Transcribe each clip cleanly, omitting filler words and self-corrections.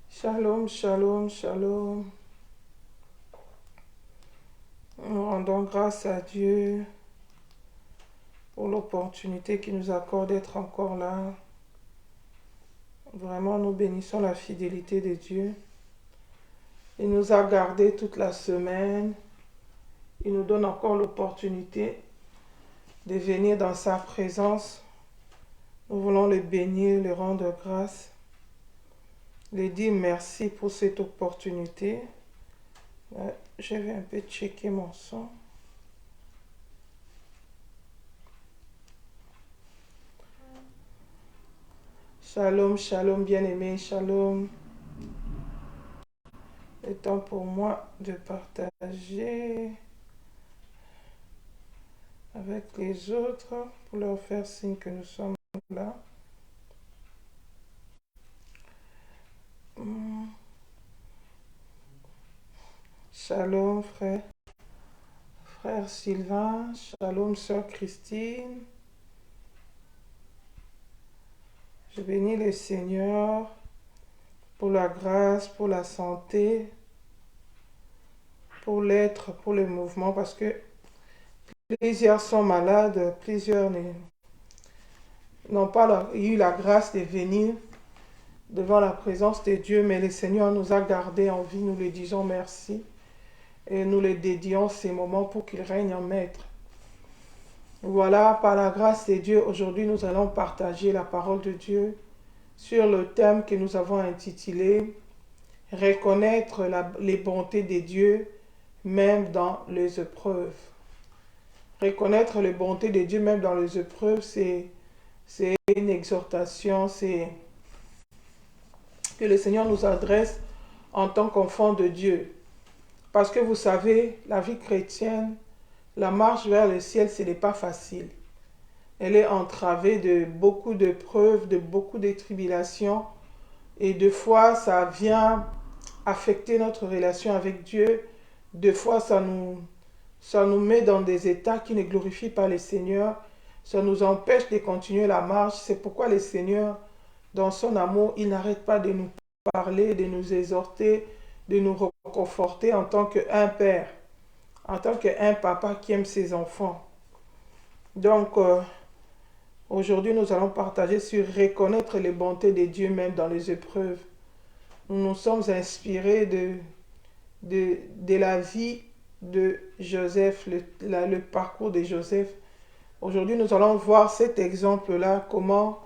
Shalom, shalom, shalom. Nous rendons grâce à Dieu pour l'opportunité qu'il nous accorde d'être encore là. Vraiment, nous bénissons la fidélité de Dieu. Il nous a gardés toute la semaine. Il nous donne encore l'opportunité de venir dans sa présence. Nous voulons le bénir, le rendre grâce, lui dire merci pour cette opportunité. Je vais un peu checker mon son. Shalom, shalom, bien-aimé, shalom. Le temps pour moi de partager avec les autres pour leur faire signe que nous sommes là. Shalom, frère. Frère Sylvain, shalom, sœur Christine. Je bénis le Seigneur pour la grâce, pour la santé, pour l'être, pour le mouvement, parce que plusieurs sont malades, plusieurs n'ont pas eu la grâce de venir devant la présence de Dieu, mais le Seigneur nous a gardés en vie, nous lui disons merci et nous le dédions ces moments pour qu'il règne en maître. Voilà, par la grâce de Dieu, aujourd'hui nous allons partager la parole de Dieu sur le thème que nous avons intitulé « Reconnaître les bontés de Dieu même dans les épreuves ». Reconnaître les bontés de Dieu même dans les épreuves, c'est une exhortation, c'est que le Seigneur nous adresse en tant qu'enfants de Dieu. Parce que vous savez, la vie chrétienne, la marche vers le ciel, ce n'est pas facile. Elle est entravée de beaucoup de preuves, de beaucoup de tribulations. Et des fois, ça vient affecter notre relation avec Dieu. Des fois, ça nous met dans des états qui ne glorifient pas le Seigneur. Ça nous empêche de continuer la marche. C'est pourquoi le Seigneur, dans son amour, il n'arrête pas de nous parler, de nous exhorter, de nous réconforter en tant qu'un père, en tant qu'un papa qui aime ses enfants. Donc, aujourd'hui, nous allons partager sur reconnaître les bontés de Dieu même dans les épreuves. Nous nous sommes inspirés de la vie de Joseph, le parcours de Joseph. Aujourd'hui, nous allons voir cet exemple-là, comment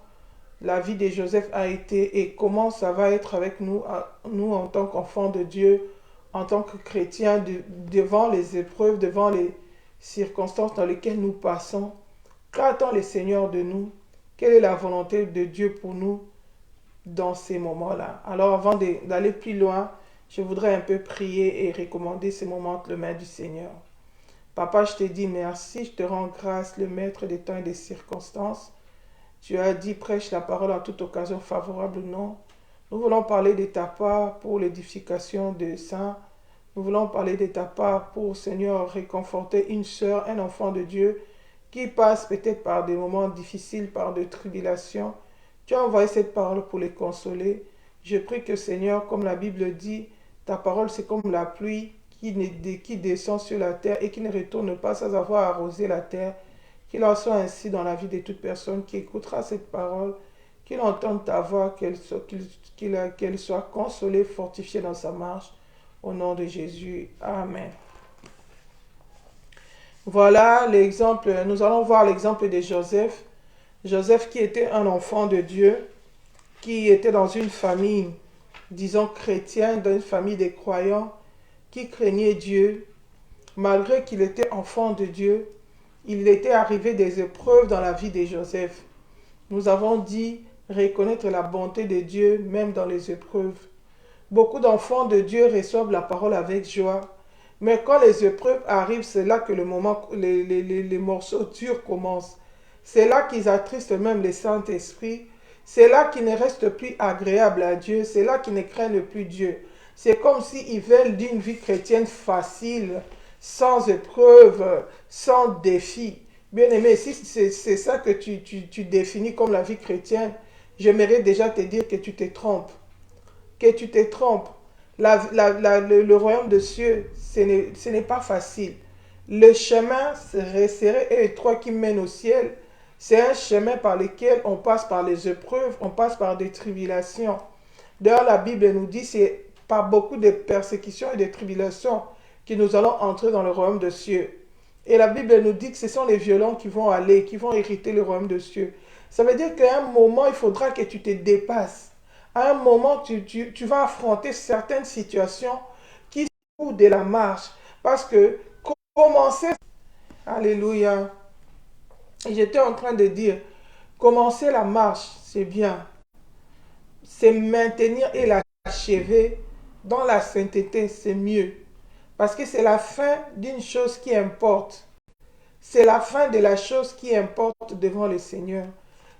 la vie de Joseph a été et comment ça va être avec nous, nous en tant qu'enfants de Dieu, en tant que chrétiens, devant les épreuves, devant les circonstances dans lesquelles nous passons. Qu'attend le Seigneur de nous? Quelle est la volonté de Dieu pour nous dans ces moments-là? Alors avant d'aller plus loin, je voudrais un peu prier et recommander ces moments entre les mains du Seigneur. Papa, je te dis merci, je te rends grâce, le maître des temps et des circonstances. Tu as dit, prêche la parole en toute occasion favorable ou non. Nous voulons parler de ta part pour l'édification des saints. Nous voulons parler de ta part pour, Seigneur, réconforter une sœur, un enfant de Dieu qui passe peut-être par des moments difficiles, par des tribulations. Tu as envoyé cette parole pour les consoler. Je prie que, Seigneur, comme la Bible dit, ta parole c'est comme la pluie qui descend sur la terre et qui ne retourne pas sans avoir arrosé la terre. Qu'il en soit ainsi dans la vie de toute personne qui écoutera cette parole, qu'il entende ta voix, qu'elle soit consolée, fortifiée dans sa marche. Au nom de Jésus. Amen. Voilà l'exemple, nous allons voir l'exemple de Joseph. Joseph qui était un enfant de Dieu, qui était dans une famille, disons chrétienne, dans une famille des croyants, qui craignait Dieu. Malgré qu'il était enfant de Dieu, il était arrivé des épreuves dans la vie de Joseph. Nous avons dit reconnaître la bonté de Dieu même dans les épreuves. Beaucoup d'enfants de Dieu reçoivent la parole avec joie. Mais quand les épreuves arrivent, c'est là que les morceaux durs commencent. C'est là qu'ils attristent même le Saint-Esprit. C'est là qu'ils ne restent plus agréables à Dieu. C'est là qu'ils ne craignent plus Dieu. C'est comme s'ils veulent d'une vie chrétienne facile, sans épreuve, sans défi. Bien-aimé, si c'est ça que tu définis comme la vie chrétienne, j'aimerais déjà te dire que tu te trompes. Que tu te trompes. Le royaume de cieux, ce n'est pas facile. Le chemin serré et étroit qui mène au ciel, c'est un chemin par lequel on passe par les épreuves, on passe par des tribulations. D'ailleurs, la Bible nous dit c'est par beaucoup de persécutions et de tribulations que nous allons entrer dans le royaume de cieux. Et la Bible nous dit que ce sont les violents qui vont aller, qui vont hériter le royaume de cieux. Ça veut dire qu'à un moment, il faudra que tu te dépasses. À un moment, tu vas affronter certaines situations qui sont de la marche. Parce que commencer, alléluia, j'étais en train de dire, commencer la marche, c'est bien. C'est maintenir et l'achever dans la sainteté, c'est mieux. Parce que c'est la fin d'une chose qui importe. C'est la fin de la chose qui importe devant le Seigneur.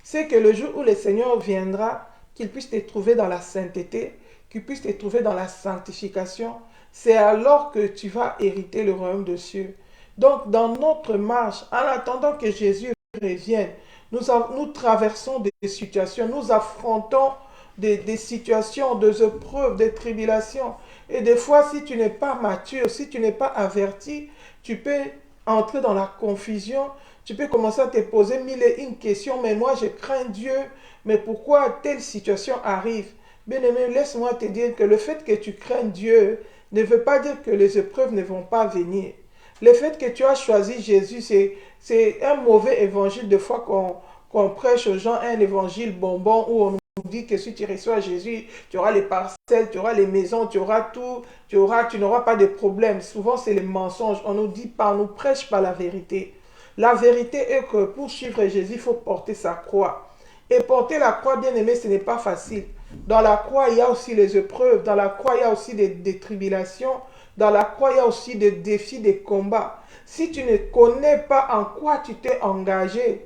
C'est que le jour où le Seigneur viendra, qu'il puisse te trouver dans la sainteté, qu'il puisse te trouver dans la sanctification, c'est alors que tu vas hériter le royaume de cieux. Donc, dans notre marche, en attendant que Jésus revienne, nous traversons des situations, nous affrontons des situations, des épreuves, des tribulations. Et des fois, si tu n'es pas mature, si tu n'es pas averti, tu peux entrer dans la confusion, tu peux commencer à te poser mille et une questions, mais moi je crains Dieu, mais pourquoi telle situation arrive? Bien-aimé, laisse-moi te dire que le fait que tu crains Dieu ne veut pas dire que les épreuves ne vont pas venir. Le fait que tu as choisi Jésus, c'est un mauvais évangile de fois qu'on prêche aux gens un évangile bonbon où on nous dit que si tu reçois Jésus, tu auras les parcelles, tu auras les maisons, tu auras tout, tu n'auras pas de problème. Souvent, c'est les mensonges. On nous dit pas, on nous prêche pas la vérité. La vérité est que pour suivre Jésus, il faut porter sa croix. Et porter la croix, bien aimé, ce n'est pas facile. Dans la croix, il y a aussi les épreuves. Dans la croix, il y a aussi des tribulations. Dans la croix, il y a aussi des défis, des combats. Si tu ne connais pas en quoi tu t'es engagé,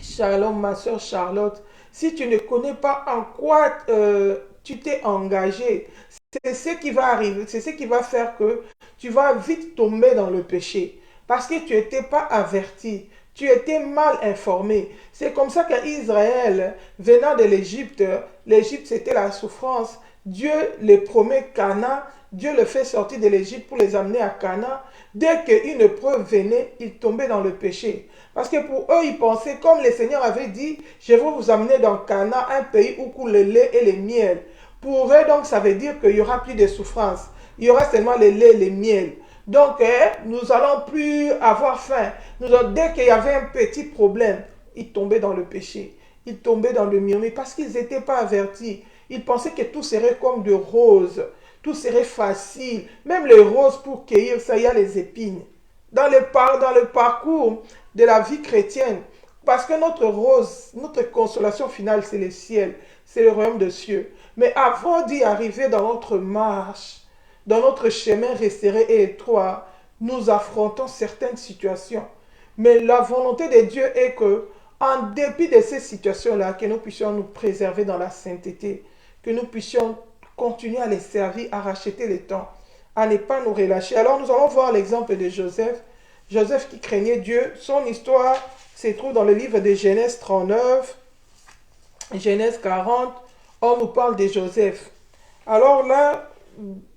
Shalom, ma soeur Charlotte, si tu ne connais pas en quoi tu t'es engagé, c'est ce qui va arriver, c'est ce qui va faire que tu vas vite tomber dans le péché. Parce que tu n'étais pas averti, tu étais mal informé. C'est comme ça qu'Israël, venant de l'Égypte, l'Égypte c'était la souffrance. Dieu les promet Canaan, Dieu le fait sortir de l'Égypte pour les amener à Canaan. Dès qu'une épreuve venait, ils tombaient dans le péché. Parce que pour eux, ils pensaient, comme le Seigneur avait dit, je vais vous amener dans Canaan, un pays où coule le lait et le miel. Pour eux, donc, ça veut dire qu'il n'y aura plus de souffrance. Il y aura seulement le lait et le miel. Donc, nous n'allons plus avoir faim. Dès qu'il y avait un petit problème, ils tombaient dans le péché. Ils tombaient dans le murmure parce qu'ils n'étaient pas avertis. Ils pensaient que tout serait comme de roses. Tout serait facile. Même les roses pour cueillir, ça, il y a les épines. Dans le parcours de la vie chrétienne, parce que notre rose, notre consolation finale, c'est le ciel, c'est le royaume de cieux. Mais avant d'y arriver dans notre marche, dans notre chemin resserré et étroit, nous affrontons certaines situations. Mais la volonté de Dieu est que, en dépit de ces situations-là, que nous puissions nous préserver dans la sainteté, que nous puissions continuer à les servir, à racheter le temps, à ne pas nous relâcher. Alors nous allons voir l'exemple de Joseph. Joseph qui craignait Dieu. Son histoire se trouve dans le livre de Genèse 39, Genèse 40. On nous parle de Joseph. Alors là,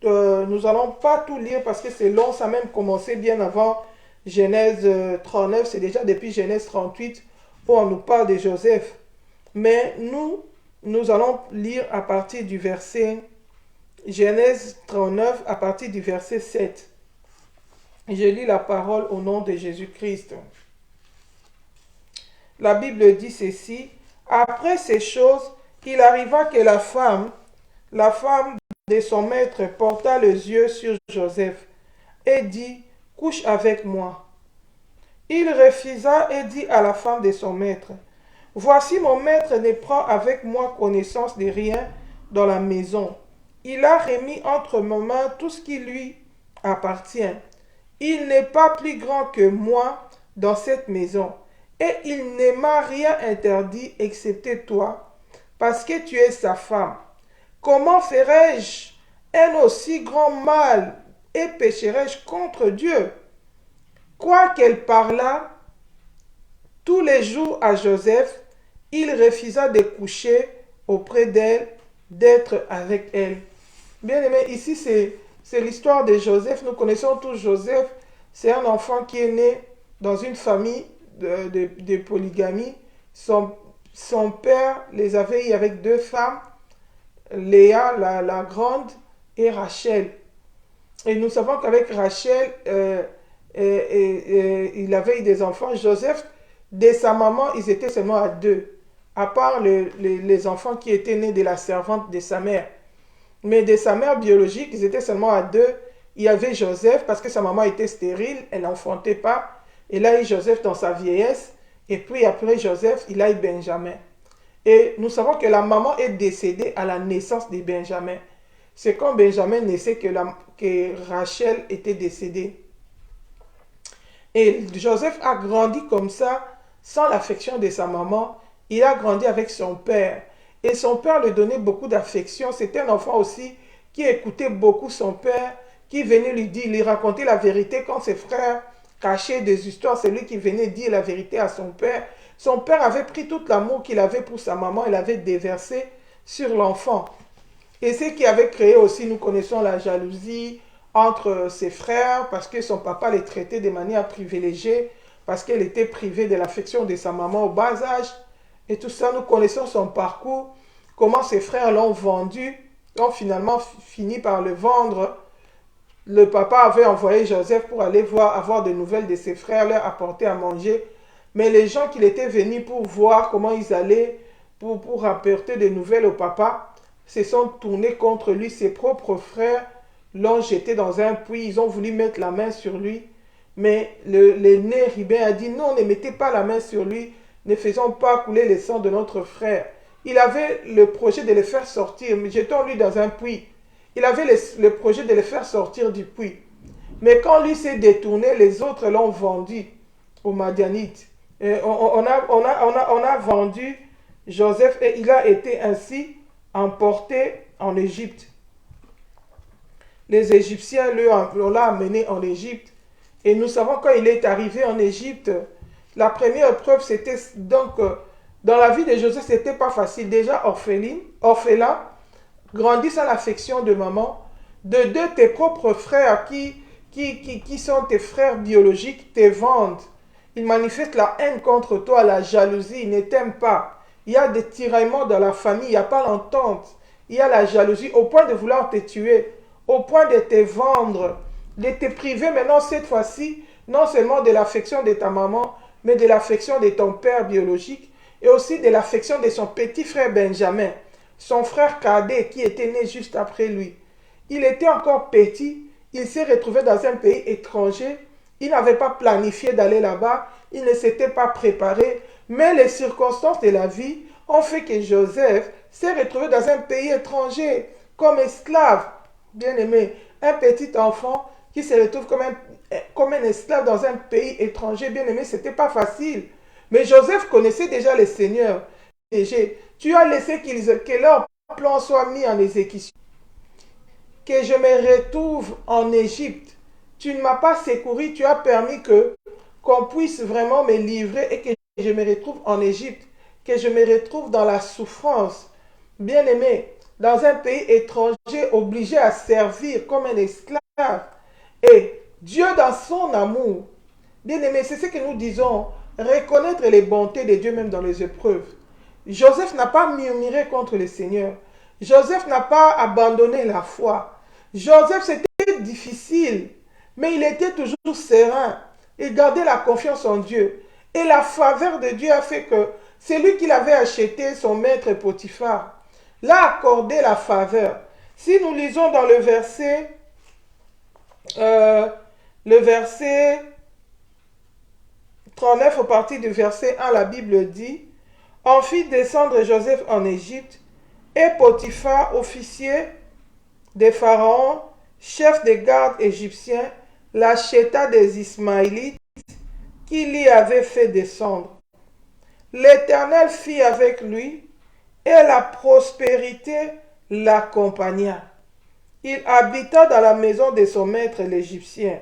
nous n'allons pas tout lire parce que c'est long. Ça a même commencé bien avant Genèse 39. C'est déjà depuis Genèse 38 où on nous parle de Joseph. Mais nous allons lire à partir du verset Genèse 39 à partir du verset 7. Je lis la parole au nom de Jésus-Christ. La Bible dit ceci. Après ces choses, il arriva que la femme de son maître, porta les yeux sur Joseph et dit, couche avec moi. Il refusa et dit à la femme de son maître, voici mon maître ne prend avec moi connaissance de rien dans la maison. Il a remis entre mes mains tout ce qui lui appartient. Il n'est pas plus grand que moi dans cette maison, et il ne m'a rien interdit excepté toi, parce que tu es sa femme. Comment ferais-je un aussi grand mal et pécherais-je contre Dieu? Quoiqu'elle parlât, tous les jours à Joseph, il refusa de coucher auprès d'elle, d'être avec elle. Bien aimé, ici c'est l'histoire de Joseph. Nous connaissons tous Joseph. C'est un enfant qui est né dans une famille de polygamie. Son père les avait eu avec deux femmes, Léa la grande et Rachel. Et nous savons qu'avec Rachel, il avait eu des enfants. Joseph, de sa maman, ils étaient seulement à deux, à part les enfants qui étaient nés de la servante de sa mère. Mais de sa mère biologique, ils étaient seulement à deux. Il y avait Joseph, parce que sa maman était stérile, elle n'enfantait pas. Et là, il y a Joseph dans sa vieillesse. Et puis après Joseph, il a eu Benjamin. Et nous savons que la maman est décédée à la naissance de Benjamin. C'est quand Benjamin naissait que Rachel était décédée. Et Joseph a grandi comme ça, sans l'affection de sa maman. Il a grandi avec son père. Et son père lui donnait beaucoup d'affection. C'était un enfant aussi qui écoutait beaucoup son père, qui venait lui raconter la vérité quand ses frères cachaient des histoires. C'est lui qui venait dire la vérité à son père. Son père avait pris tout l'amour qu'il avait pour sa maman et l'avait déversé sur l'enfant. Et ce qui avait créé aussi, nous connaissons la jalousie entre ses frères, parce que son papa les traitait de manière privilégiée, parce qu'elle était privée de l'affection de sa maman au bas âge. Et tout ça, nous connaissons son parcours, comment ses frères l'ont vendu, ont finalement fini par le vendre. Le papa avait envoyé Joseph pour aller avoir des nouvelles de ses frères, leur apporter à manger. Mais les gens qui étaient venus pour voir comment ils allaient, pour apporter des nouvelles au papa, se sont tournés contre lui. Ses propres frères l'ont jeté dans un puits. Ils ont voulu mettre la main sur lui. Mais l'aîné Ribin a dit non, ne mettez pas la main sur lui. Ne faisons pas couler le sang de notre frère. Il avait le projet de le faire sortir. Mais jetons-lui dans un puits. Il avait le projet de le faire sortir du puits. Mais quand lui s'est détourné, les autres l'ont vendu aux Madianites. On a vendu Joseph et il a été ainsi emporté en Égypte. Les Égyptiens l'ont amené en Égypte. Et nous savons quand il est arrivé en Égypte, la première preuve c'était donc dans la vie de Joseph, c'était pas facile. Déjà orphelin, grandis sans l'affection de maman. De deux, tes propres frères qui sont tes frères biologiques te vendent. Ils manifestent la haine contre toi, la jalousie, ils ne t'aiment pas. Il y a des tiraillements dans la famille, il n'y a pas l'entente. Il y a la jalousie au point de vouloir te tuer, au point de te vendre, de te priver maintenant cette fois-ci, non seulement de l'affection de ta maman, mais de l'affection de ton père biologique et aussi de l'affection de son petit frère Benjamin, son frère cadet qui était né juste après lui. Il était encore petit, il s'est retrouvé dans un pays étranger, il n'avait pas planifié d'aller là-bas, il ne s'était pas préparé, mais les circonstances de la vie ont fait que Joseph s'est retrouvé dans un pays étranger, comme esclave, bien aimé, un petit enfant qui se retrouve comme un esclave dans un pays étranger, bien aimé, c'était pas facile. Mais Joseph connaissait déjà le Seigneur. Tu as laissé que leur plan soit mis en exécution, que je me retrouve en Égypte. Tu ne m'as pas secouru, tu as permis qu'on puisse vraiment me livrer et que je me retrouve en Égypte, que je me retrouve dans la souffrance. Bien aimé, dans un pays étranger, obligé à servir comme un esclave. Et Dieu dans son amour, bien aimé, c'est ce que nous disons, reconnaître les bontés de Dieu même dans les épreuves. Joseph n'a pas murmuré contre le Seigneur. Joseph n'a pas abandonné la foi. Joseph, c'était difficile, mais il était toujours serein. Il gardait la confiance en Dieu. Et la faveur de Dieu a fait que celui qui l'avait acheté, son maître Potiphar, l'a accordé la faveur. Si nous lisons dans le verset 39, au partir du verset 1, la Bible dit: On fit descendre Joseph en Égypte, et Potiphar, officier de Pharaon, chef des gardes égyptiens, l'acheta des Ismaélites qui l'y avaient fait descendre. L'Éternel fit avec lui, et la prospérité l'accompagna. Il habita dans la maison de son maître l'Égyptien.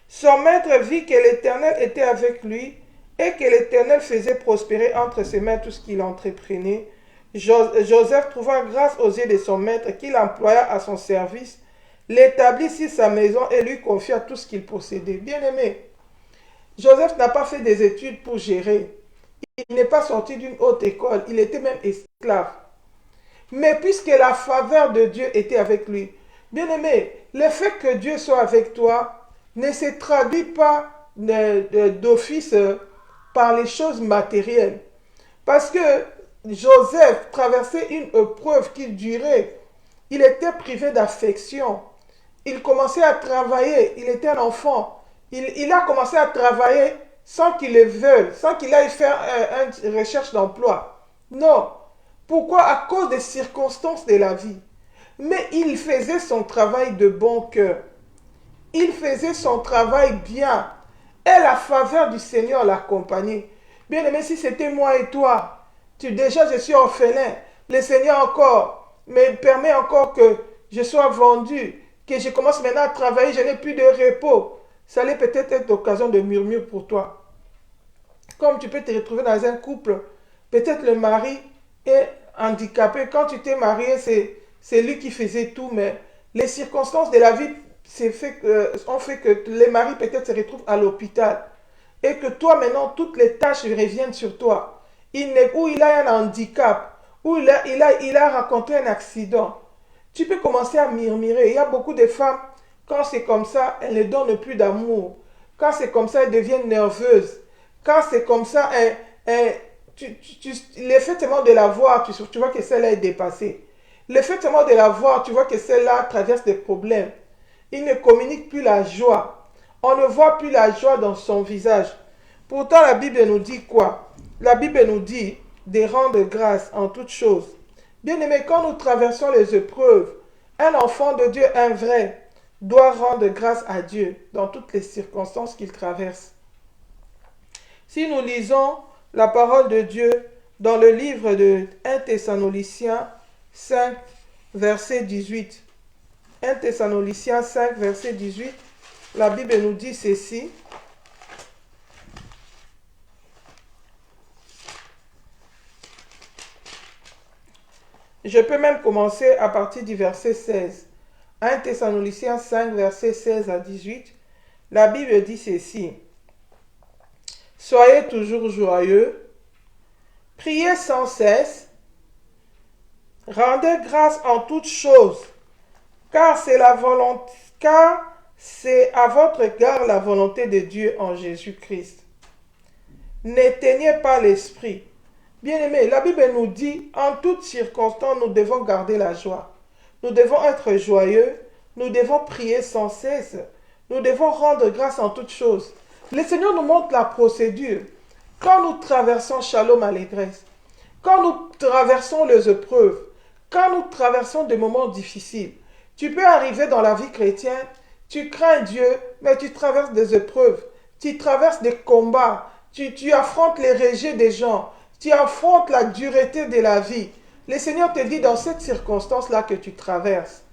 Son maître vit que l'Éternel était avec lui, et que l'Éternel faisait prospérer entre ses mains tout ce qu'il entreprenait. Joseph trouva grâce aux yeux de son maître qu'il employa à son service, l'établit sur sa maison et lui confia tout ce qu'il possédait. Bien-aimé, Joseph n'a pas fait des études pour gérer. Il n'est pas sorti d'une haute école, il était même esclave. Mais puisque la faveur de Dieu était avec lui, bien-aimé, le fait que Dieu soit avec toi ne se traduit pas d'office par les choses matérielles. Parce que Joseph traversait une épreuve qui durait. Il était privé d'affection. Il commençait à travailler. Il était un enfant. Il a commencé à travailler sans qu'il le veuille, sans qu'il aille faire une recherche d'emploi. Non. Pourquoi? À cause des circonstances de la vie. Mais il faisait son travail de bon cœur. Il faisait son travail bien. Et la faveur du Seigneur l'accompagnait. Bien aimé, si c'était moi et toi, déjà je suis orphelin. Le Seigneur encore me permet encore que je sois vendu, que je commence maintenant à travailler, je n'ai plus de repos. Ça allait peut-être être l'occasion de murmure pour toi. Comme tu peux te retrouver dans un couple, peut-être le mari est handicapé. Quand tu t'es marié, c'est lui qui faisait tout, mais les circonstances de la vie ont fait que les maris peut-être se retrouvent à l'hôpital et que toi maintenant toutes les tâches reviennent sur toi. Où il a un handicap, où il a rencontré un accident. Tu peux commencer à murmurer. Il y a beaucoup de femmes, quand c'est comme ça, elles ne donnent plus d'amour. Quand c'est comme ça, elles deviennent nerveuses. Quand c'est comme ça, l'effet seulement de la voir, tu vois que celle-là est dépassée. L'effet seulement de la voir, tu vois que celle-là traverse des problèmes. Il ne communique plus la joie. On ne voit plus la joie dans son visage. Pourtant, la Bible nous dit quoi? La Bible nous dit de rendre grâce en toutes choses. Bien-aimés, quand nous traversons les épreuves, un enfant de Dieu, un vrai, doit rendre grâce à Dieu dans toutes les circonstances qu'il traverse. Si nous lisons la parole de Dieu dans le livre de 1 Thessaloniciens 5, verset 18, 1 Thessaloniciens 5, verset 18, la Bible nous dit ceci. Je peux même commencer à partir du verset 16. 1 Thessaloniciens 5, verset 16 à 18. La Bible dit ceci. Soyez toujours joyeux, priez sans cesse, rendez grâce en toutes choses, car c'est à votre égard la volonté de Dieu en Jésus-Christ. N'éteignez pas l'esprit. Bien-aimés, la Bible nous dit, en toutes circonstances, nous devons garder la joie. Nous devons être joyeux, nous devons prier sans cesse, nous devons rendre grâce en toutes choses. Le Seigneur nous montre la procédure. Quand nous traversons Shalom allégresse, quand nous traversons les épreuves, quand nous traversons des moments difficiles, tu peux arriver dans la vie chrétienne, tu crains Dieu, mais tu traverses des épreuves, tu traverses des combats, tu affrontes les rejets des gens, tu affrontes la dureté de la vie. Le Seigneur te dit dans cette circonstance-là que tu traverses,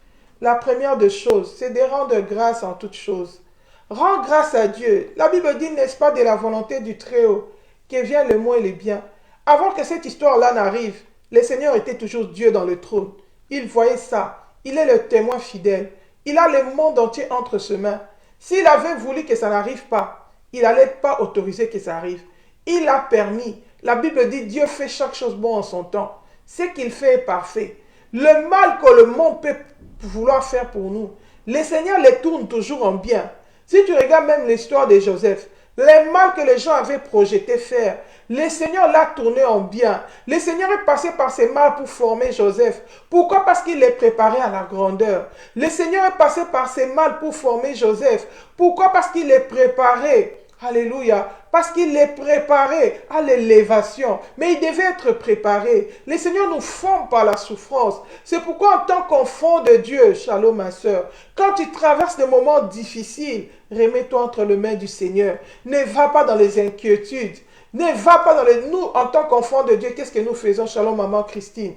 la première des choses, c'est de rendre grâce en toutes choses. Rends grâce à Dieu. La Bible dit, n'est-ce pas, de la volonté du Très-Haut, que vient le moins et le bien. Avant que cette histoire-là n'arrive, le Seigneur était toujours Dieu dans le trône. Il voyait ça. Il est le témoin fidèle. Il a le monde entier entre ses mains. S'il avait voulu que ça n'arrive pas, il n'allait pas autoriser que ça arrive. Il a permis. La Bible dit, Dieu fait chaque chose bon en son temps. Ce qu'il fait est parfait. Le mal que le monde peut vouloir faire pour nous, le Seigneur les tourne toujours en bien. Si tu regardes même l'histoire de Joseph, les mal que les gens avaient projeté faire, le Seigneur l'a tourné en bien. Le Seigneur est passé par ces mal pour former Joseph. Pourquoi? Parce qu'il les préparait à la grandeur. Le Seigneur est passé par ces mal pour former Joseph. Pourquoi? Parce qu'il les préparait. Alléluia. Parce qu'il les préparait à l'élévation. Mais il devait être préparé. Le Seigneur nous forme par la souffrance. C'est pourquoi en tant qu'enfant de Dieu, shalom ma soeur, quand tu traverses des moments difficiles, remets-toi entre les mains du Seigneur. Ne va pas dans les inquiétudes. Ne va pas dans les... Nous, en tant qu'enfants de Dieu, qu'est-ce que nous faisons, shalom maman Christine?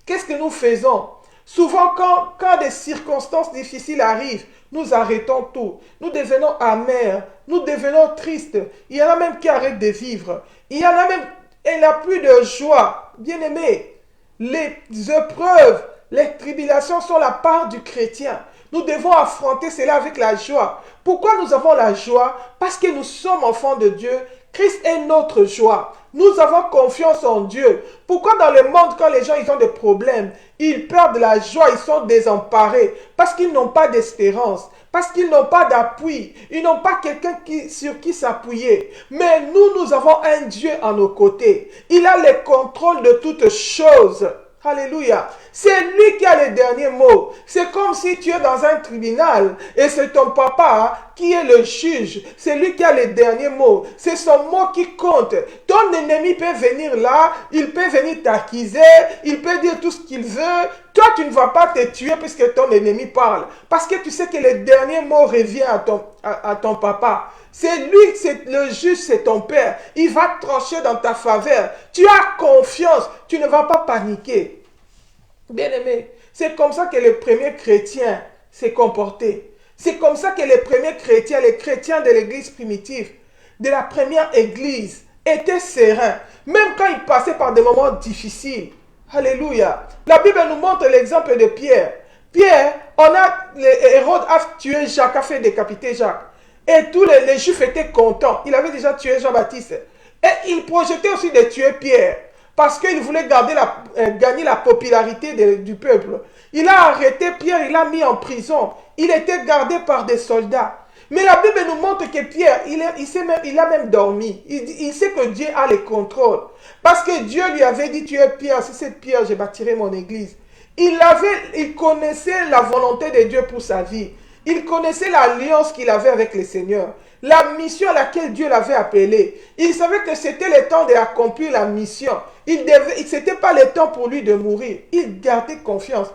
Qu'est-ce que nous faisons? Souvent, quand des circonstances difficiles arrivent, nous arrêtons tout. Nous devenons amers. nous devenons tristes. Il y en a même qui arrêtent de vivre. Il y en a même, il n'a plus de joie. Bien-aimés, les épreuves, les tribulations sont la part du chrétien. Nous devons affronter cela avec la joie. Pourquoi nous avons la joie? Parce que nous sommes enfants de Dieu. Christ est notre joie. Nous avons confiance en Dieu. Pourquoi dans le monde, quand les gens ils ont des problèmes, ils perdent la joie, ils sont désemparés? Parce qu'ils n'ont pas d'espérance. Parce qu'ils n'ont pas d'appui. Ils n'ont pas quelqu'un sur qui s'appuyer. Mais nous avons un Dieu à nos côtés. Il a le contrôle de toutes choses. Alléluia. C'est lui qui a le dernier mot. C'est comme si tu es dans un tribunal et c'est ton papa qui est le juge. C'est lui qui a le dernier mot. C'est son mot qui compte. Ton ennemi peut venir là, il peut venir t'accuser, il peut dire tout ce qu'il veut. Toi, tu ne vas pas te tuer puisque ton ennemi parle. Parce que tu sais que le dernier mot revient à ton papa. C'est lui, c'est le juge, c'est ton père. Il va trancher dans ta faveur. Tu as confiance, tu ne vas pas paniquer. Bien-aimé, c'est comme ça que les premiers chrétiens s'est comporté. C'est comme ça que les premiers chrétiens, les chrétiens de l'église primitive, de la première église, étaient sereins. Même quand ils passaient par des moments difficiles. Alléluia. La Bible nous montre l'exemple de Pierre. Pierre, Hérode a tué Jacques, a fait décapiter Jacques. Et tous les Juifs étaient contents. Il avait déjà tué Jean-Baptiste. Et il projetait aussi de tuer Pierre. Parce qu'il voulait gagner la popularité du peuple. Il a arrêté Pierre, il l'a mis en prison. Il était gardé par des soldats. Mais la Bible nous montre que Pierre, il a même dormi. Il sait que Dieu a le contrôle. Parce que Dieu lui avait dit, tu es Pierre, c'est cette pierre, je bâtirai mon église. Il connaissait la volonté de Dieu pour sa vie. Il connaissait l'alliance qu'il avait avec le Seigneur. La mission à laquelle Dieu l'avait appelé. Il savait que c'était le temps d'accomplir la mission. Ce n'était pas le temps pour lui de mourir. Il gardait confiance.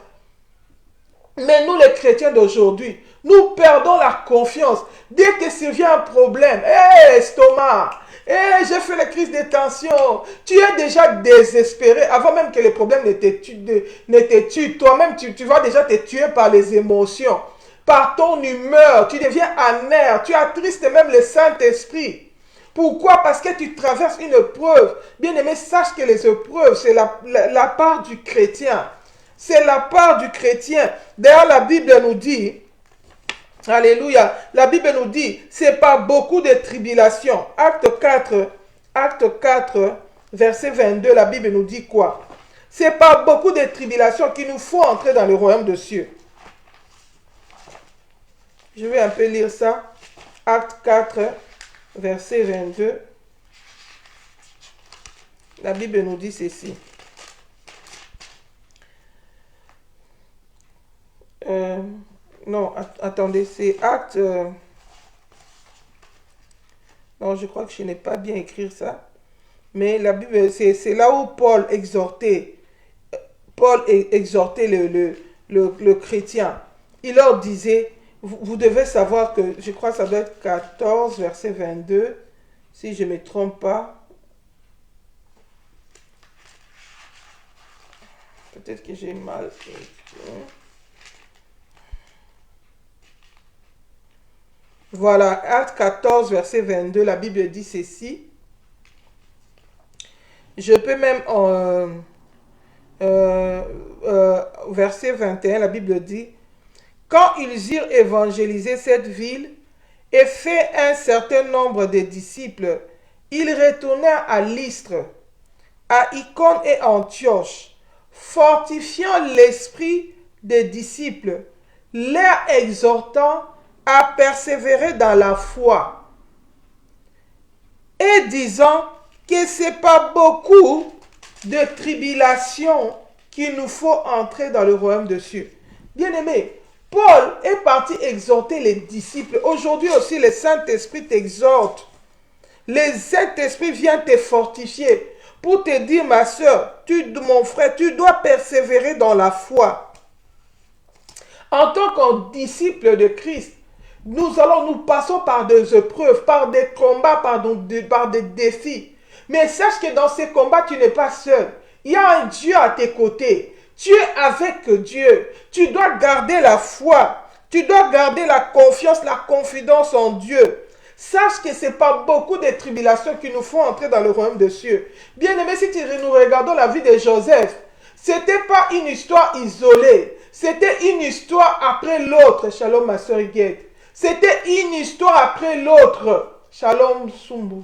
Mais nous, les chrétiens d'aujourd'hui, nous perdons la confiance. Dès que survient un problème, estomac, j'ai fait la crise de tension. Tu es déjà désespéré avant même que les problèmes ne te tuent. Toi-même, tu vas déjà te tuer par les émotions. Par ton humeur, tu deviens amer, tu attristes même le Saint-Esprit. Pourquoi? Parce que tu traverses une épreuve. Bien-aimé, sache que les épreuves, c'est la part du chrétien. C'est la part du chrétien. D'ailleurs, la Bible nous dit, alléluia, la Bible nous dit, c'est pas beaucoup de tribulations. Acte 4, verset 22, la Bible nous dit quoi? C'est pas beaucoup de tribulations qu'il nous faut entrer dans le royaume des cieux. Je vais un peu lire ça. Acte 4, verset 22. La Bible nous dit ceci. Non, attendez, c'est Acte... non, je crois que je n'ai pas bien écrit ça. Mais la Bible, c'est là où Paul exhortait le chrétien. Il leur disait... Vous devez savoir que, je crois que ça doit être 14, verset 22, si je ne me trompe pas. Peut-être que j'ai mal. Voilà, Acte 14, verset 22, la Bible dit ceci. Je peux même, verset 21, la Bible dit, quand ils eurent évangélisé cette ville et fait un certain nombre de disciples, ils retournèrent à Lystre, à Icône et Antioche, fortifiant l'esprit des disciples, leur exhortant à persévérer dans la foi, et disant que ce n'est pas beaucoup de tribulations qu'il nous faut entrer dans le royaume des cieux. Bien-aimés, Paul est parti exhorter les disciples. Aujourd'hui aussi, le Saint-Esprit t'exhorte. Le Saint-Esprit vient te fortifier pour te dire, ma soeur, mon frère, tu dois persévérer dans la foi. En tant que disciples de Christ, nous passons par des épreuves, par des combats, par des défis. Mais sache que dans ces combats, tu n'es pas seul. Il y a un Dieu à tes côtés. Tu es avec Dieu. Tu dois garder la foi. Tu dois garder la confiance, la confidence en Dieu. Sache que ce n'est pas beaucoup de tribulations qui nous font entrer dans le royaume des cieux. Bien-aimé, si nous regardons la vie de Joseph, ce n'était pas une histoire isolée. C'était une histoire après l'autre. Shalom, ma soeur Guette. C'était une histoire après l'autre. Shalom, Sumbu.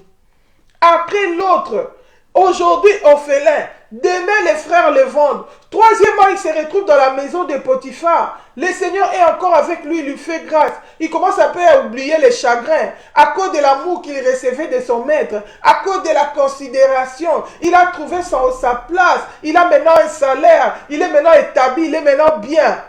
Après l'autre. Aujourd'hui, orphelin. Demain, les frères le vendent. Troisièmement, il se retrouve dans la maison de Potiphar. Le Seigneur est encore avec lui, il lui fait grâce. Il commence un peu à oublier les chagrins à cause de l'amour qu'il recevait de son maître, à cause de la considération. Il a trouvé sa place. Il a maintenant un salaire. Il est maintenant établi. Il est maintenant bien.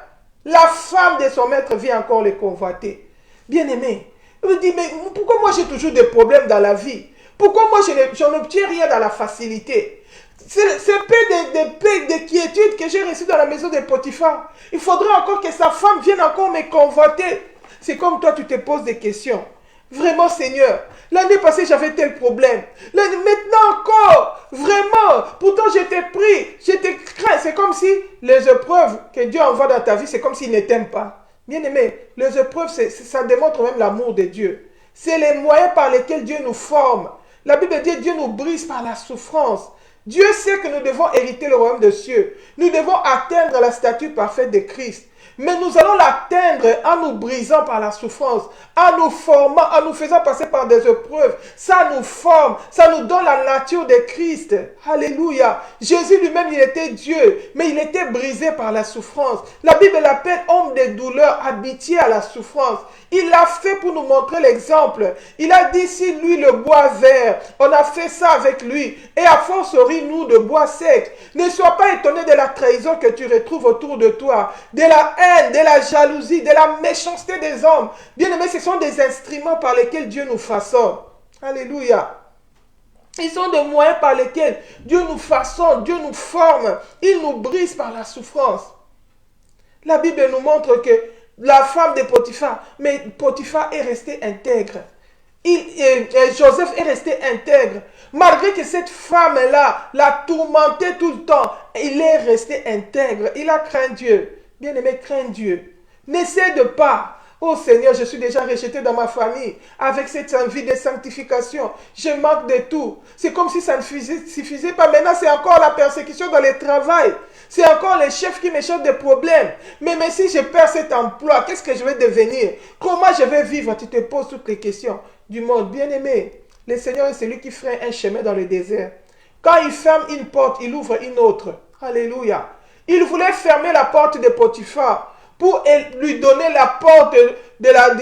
La femme de son maître vient encore le convoiter. Bien-aimé, il me dit, mais pourquoi moi j'ai toujours des problèmes dans la vie? Pourquoi moi je n'obtiens rien dans la facilité? C'est peu de paix, de quiétude que j'ai reçu dans la maison de Potiphar. Il faudrait encore que sa femme vienne encore me convoiter. C'est comme toi, tu te poses des questions. Vraiment, Seigneur, l'année passée, j'avais tel problème. Maintenant encore, vraiment, pourtant je t'ai pris, je t'ai craint. C'est comme si les épreuves que Dieu envoie dans ta vie, c'est comme s'il ne t'aime pas. Bien-aimé, les épreuves, ça démontre même l'amour de Dieu. C'est les moyens par lesquels Dieu nous forme. La Bible dit que Dieu nous brise par la souffrance. Dieu sait que nous devons hériter le royaume des cieux. Nous devons atteindre la statue parfaite de Christ. Mais nous allons l'atteindre en nous brisant par la souffrance, en nous formant, en nous faisant passer par des épreuves. Ça nous forme, ça nous donne la nature de Christ. Alléluia. Jésus lui-même, il était Dieu, mais il était brisé par la souffrance. La Bible l'appelle homme de douleur, habitué à la souffrance. Il l'a fait pour nous montrer l'exemple. Il a dit, si lui le bois vert, on a fait ça avec lui. Et à fortiori, nous, de bois sec. Ne sois pas étonné de la trahison que tu retrouves autour de toi, de la haine, de la jalousie, de la méchanceté des hommes. Bien-aimés, ce sont des instruments par lesquels Dieu nous façonne. Alléluia. Ils sont des moyens par lesquels Dieu nous façonne, Dieu nous forme. Il nous brise par la souffrance. La Bible nous montre que la femme de Potiphar, mais Potiphar est resté intègre. Joseph est resté intègre. Malgré que cette femme-là l'a tourmenté tout le temps, il est resté intègre. Il a craint Dieu. Bien-aimé, crains Dieu. N'essaie de pas. Oh Seigneur, je suis déjà rejeté dans ma famille avec cette envie de sanctification. Je manque de tout. C'est comme si ça ne suffisait pas. Maintenant, c'est encore la persécution dans le travail. C'est encore les chefs qui me cherchent des problèmes. Mais si je perds cet emploi, qu'est-ce que je vais devenir? Comment je vais vivre? Tu te poses toutes les questions du monde. Bien-aimé, le Seigneur est celui qui ferait un chemin dans le désert. Quand il ferme une porte, il ouvre une autre. Alléluia. Il voulait fermer la porte de Potiphar pour lui donner la porte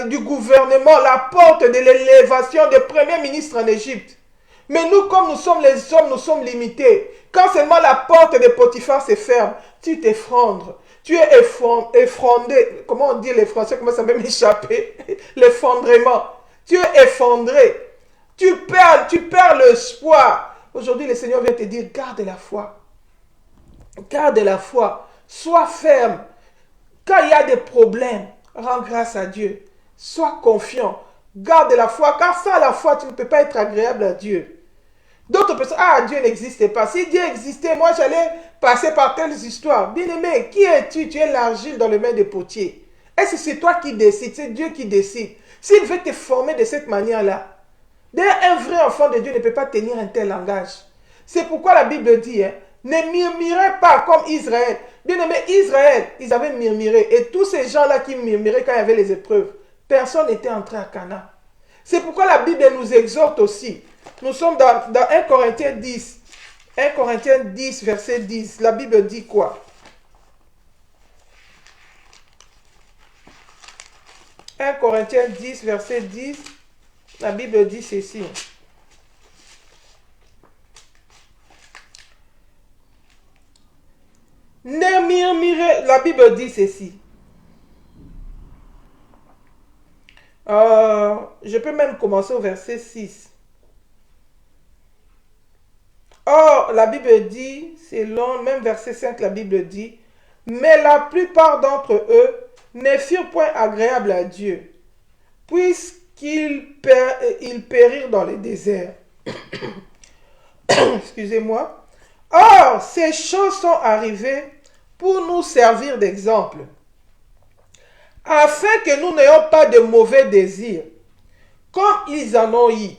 du gouvernement, la porte de l'élévation des premiers ministres en Égypte. Mais nous, comme nous sommes les hommes, nous sommes limités. Quand seulement la porte de Potiphar se ferme, tu t'effondres. Tu es effondré. Comment on dit les Français? Comment ça peut m'échapper? L'effondrement. Tu es effondré. Tu perds l'espoir. Aujourd'hui, le Seigneur vient te dire, garde la foi. Garde la foi. Sois ferme. Quand il y a des problèmes, rends grâce à Dieu. Sois confiant. Garde la foi. Car sans la foi, tu ne peux pas être agréable à Dieu. D'autres personnes, Dieu n'existait pas. Si Dieu existait, moi j'allais passer par telles histoires. Bien-aimé, qui es-tu? Tu es l'argile dans les mains des potiers. Est-ce que c'est toi qui décides? C'est Dieu qui décide. S'il veut te former de cette manière-là, d'ailleurs, un vrai enfant de Dieu ne peut pas tenir un tel langage. C'est pourquoi la Bible dit, ne murmurez pas comme Israël. Bien-aimé, Israël, ils avaient murmuré. Et tous ces gens-là qui murmuraient quand il y avait les épreuves, personne n'était entré à Canaan. C'est pourquoi la Bible nous exhorte aussi. Nous sommes dans 1 Corinthiens 10. 1 Corinthiens 10, verset 10. La Bible dit quoi? 1 Corinthiens 10, verset 10. La Bible dit ceci. Ne murmurez, la Bible dit ceci. Je peux même commencer au verset 6. Or, la Bible dit, c'est long, même verset 5, la Bible dit, mais la plupart d'entre eux ne furent point agréables à Dieu, puisqu'ils périrent dans les déserts. Excusez-moi. Or, ces choses sont arrivées pour nous servir d'exemple, afin que nous n'ayons pas de mauvais désirs, comme ils en ont eu.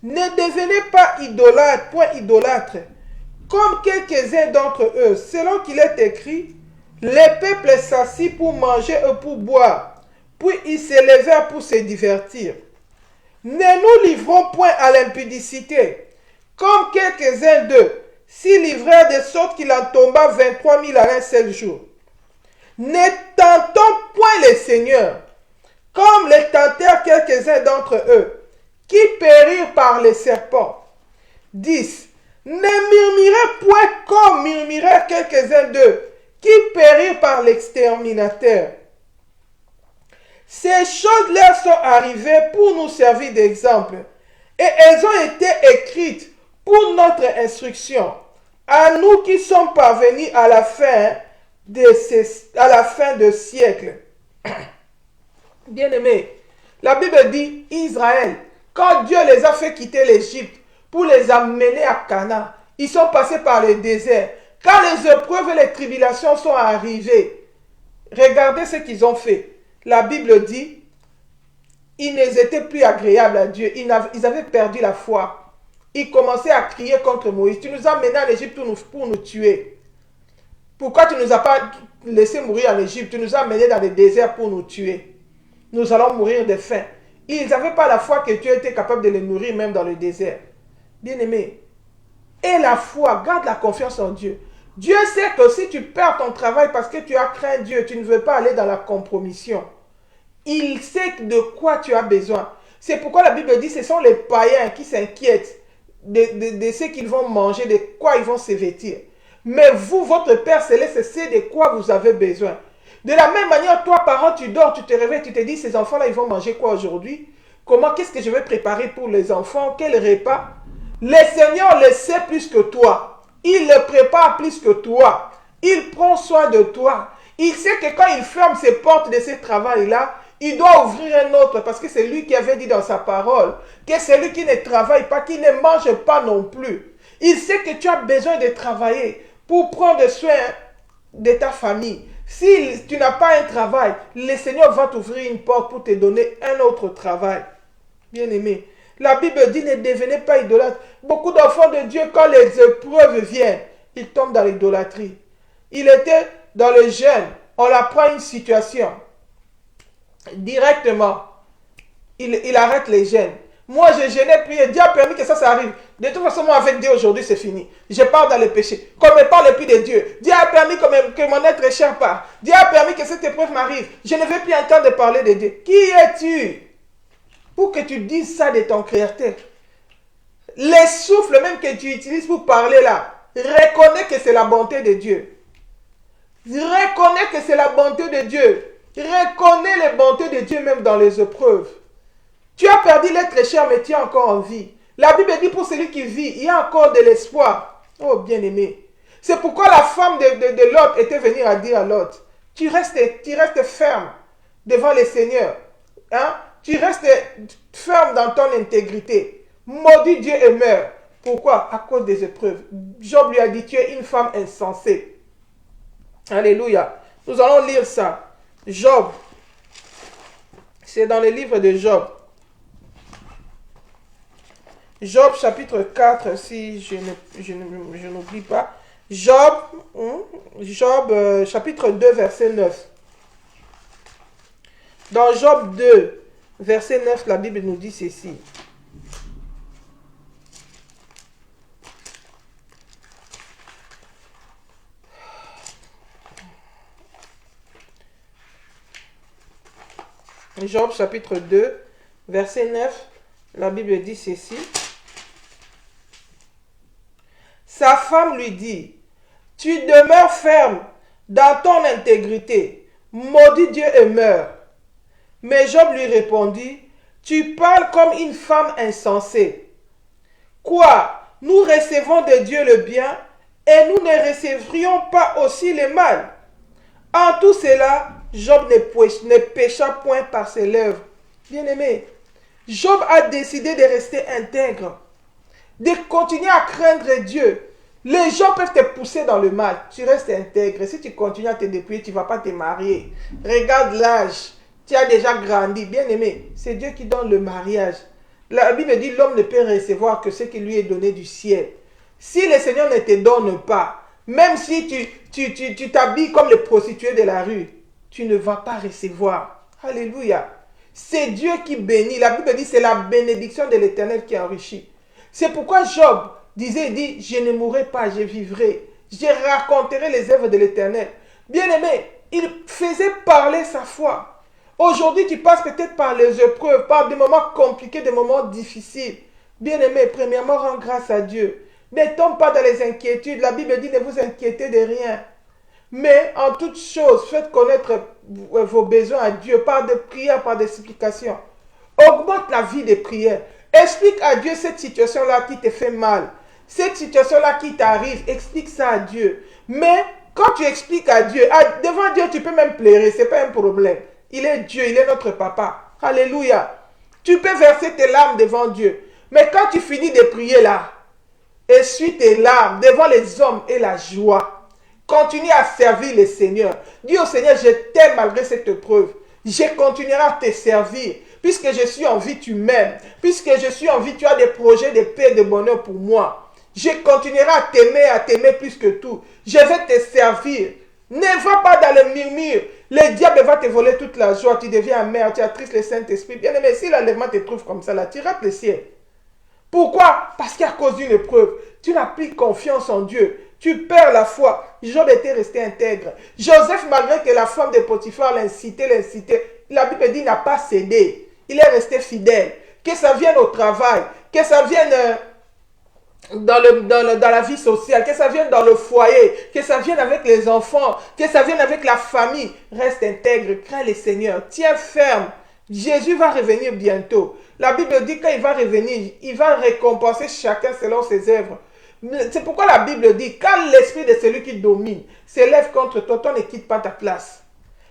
Ne devenez pas idolâtres, point idolâtres, comme quelques-uns d'entre eux, selon qu'il est écrit, les peuples s'assit pour manger et pour boire, puis ils se levèrent pour se divertir. Ne nous livrons point à l'impudicité, comme quelques-uns d'eux s'y livrèrent de sorte qu'il en tomba 23 000 à un seul jour. Ne tentons point le Seigneur, comme les tentèrent quelques-uns d'entre eux, qui périrent par les serpents. 10. Ne murmurez point comme murmurèrent quelques-uns d'eux, qui périrent par l'exterminateur. Ces choses-là sont arrivées pour nous servir d'exemple, et elles ont été écrites pour notre instruction, à nous qui sommes parvenus à la fin de siècle. Bien-aimés, la Bible dit, Israël, quand Dieu les a fait quitter l'Égypte pour les amener à Canaan, ils sont passés par le désert. Quand les épreuves et les tribulations sont arrivées, regardez ce qu'ils ont fait. La Bible dit, ils n'étaient plus agréables à Dieu. Ils avaient perdu la foi. Ils commençaient à crier contre Moïse. Tu nous as menés en Égypte pour nous tuer. Pourquoi tu ne nous as pas laissé mourir en Égypte? Tu nous as menés dans le désert pour nous tuer. Nous allons mourir de faim. Ils n'avaient pas la foi que Dieu était capable de les nourrir même dans le désert. Bien-aimé, et la foi, garde la confiance en Dieu. Dieu sait que si tu perds ton travail parce que tu as craint Dieu, tu ne veux pas aller dans la compromission. Il sait de quoi tu as besoin. C'est pourquoi la Bible dit que ce sont les païens qui s'inquiètent de ce qu'ils vont manger, de quoi ils vont se vêtir. Mais vous, votre Père Céleste, sait de quoi vous avez besoin. De la même manière, toi, parent, tu dors, tu te réveilles, tu te dis, ces enfants-là, ils vont manger quoi aujourd'hui? Qu'est-ce que je vais préparer pour les enfants? Quel repas? Le Seigneur le sait plus que toi. Il le prépare plus que toi. Il prend soin de toi. Il sait que quand il ferme ses portes de ce travail-là, il doit ouvrir un autre parce que c'est lui qui avait dit dans sa parole que celui qui ne travaille pas, qui ne mange pas non plus. Il sait que tu as besoin de travailler pour prendre soin de ta famille. Si tu n'as pas un travail, le Seigneur va t'ouvrir une porte pour te donner un autre travail. Bien-aimé, la Bible dit ne devenez pas idolâtres. Beaucoup d'enfants de Dieu, quand les épreuves viennent, ils tombent dans l'idolâtrie. Il était dans le jeûne, on apprend une situation. Directement, il arrête les jeûnes. Moi, je jeûnais, prié. Dieu a permis que ça arrive. De toute façon, moi, avec Dieu, aujourd'hui, c'est fini. Je pars dans le péché. Qu'on ne me parle plus de Dieu. Dieu a permis que mon être cher part. Dieu a permis que cette épreuve m'arrive. Je ne veux plus entendre parler de Dieu. Qui es-tu pour que tu dises ça de ton Créateur? Les souffles même que tu utilises pour parler là, reconnais que c'est la bonté de Dieu. Reconnais que c'est la bonté de Dieu. Reconnais les bontés de Dieu même dans les épreuves. Tu as perdu l'être cher, mais tu es encore en vie. La Bible dit pour celui qui vit, il y a encore de l'espoir. Oh, bien-aimé. C'est pourquoi la femme de Lot était venue à dire à Lot, tu restes ferme devant le Seigneur. Hein? Tu restes ferme dans ton intégrité. Maudit Dieu et meurs. Pourquoi? À cause des épreuves. Job lui a dit, tu es une femme insensée. Alléluia. Nous allons lire ça. Job. C'est dans le livre de Job. Job chapitre 4, si je n'oublie pas. Job chapitre 2, verset 9. Dans Job 2, verset 9, la Bible nous dit ceci. Job chapitre 2, verset 9, la Bible dit ceci. Sa femme lui dit, tu demeures ferme dans ton intégrité, maudit Dieu et meurs. Mais Job lui répondit, tu parles comme une femme insensée. Quoi? Nous recevons de Dieu le bien et nous ne recevrions pas aussi le mal. En tout cela, Job ne pécha point par ses lèvres. Bien-aimé, Job a décidé de rester intègre, de continuer à craindre Dieu. Les gens peuvent te pousser dans le mal. Tu restes intègre. Si tu continues à te dépouiller, tu ne vas pas te marier. Regarde l'âge. Tu as déjà grandi. Bien aimé, c'est Dieu qui donne le mariage. La Bible dit l'homme ne peut recevoir que ce qui lui est donné du ciel. Si le Seigneur ne te donne pas, même si tu t'habilles comme les prostituées de la rue, tu ne vas pas recevoir. Alléluia. C'est Dieu qui bénit. La Bible dit c'est la bénédiction de l'Éternel qui enrichit. C'est pourquoi Job disait, il dit, je ne mourrai pas, je vivrai. Je raconterai les œuvres de l'Éternel. Bien aimé, il faisait parler sa foi. Aujourd'hui, tu passes peut-être par les épreuves, par des moments compliqués, des moments difficiles. Bien aimé, premièrement, rends grâce à Dieu. Ne tombe pas dans les inquiétudes. La Bible dit, ne vous inquiétez de rien. Mais en toutes choses, faites connaître vos besoins à Dieu par des prières, par des supplications. Augmente la vie des prières. Explique à Dieu cette situation-là qui te fait mal. Cette situation-là qui t'arrive, explique ça à Dieu. Mais quand tu expliques à Dieu, devant Dieu, tu peux même pleurer, ce n'est pas un problème. Il est Dieu, il est notre papa. Alléluia. Tu peux verser tes larmes devant Dieu. Mais quand tu finis de prier là, essuie tes larmes devant les hommes et la joie. Continue à servir le Seigneur. Dis au Seigneur, je t'aime malgré cette épreuve. Je continuerai à te servir. Puisque je suis en vie, tu m'aimes. Puisque je suis en vie, tu as des projets de paix et de bonheur pour moi. Je continuerai à t'aimer plus que tout. Je vais te servir. Ne va pas dans le murmure. Le diable va te voler toute la joie. Tu deviens amer, tu attristes le Saint-Esprit. Bien aimé, si l'enlèvement te trouve comme ça, là, tu rates le ciel. Pourquoi? Parce qu'à cause d'une épreuve, tu n'as plus confiance en Dieu. Tu perds la foi. Job était resté intègre. Joseph, malgré que la femme de Potiphar l'incitait, la Bible dit, n'a pas cédé. Il est resté fidèle. Que ça vienne au travail, que ça vienne dans la vie sociale, que ça vienne dans le foyer, que ça vienne avec les enfants, que ça vienne avec la famille. Reste intègre, crains le Seigneur. Tiens ferme. Jésus va revenir bientôt. La Bible dit quand il va revenir, il va récompenser chacun selon ses œuvres. C'est pourquoi la Bible dit, quand l'esprit de celui qui domine s'élève contre toi, toi ne quitte pas ta place.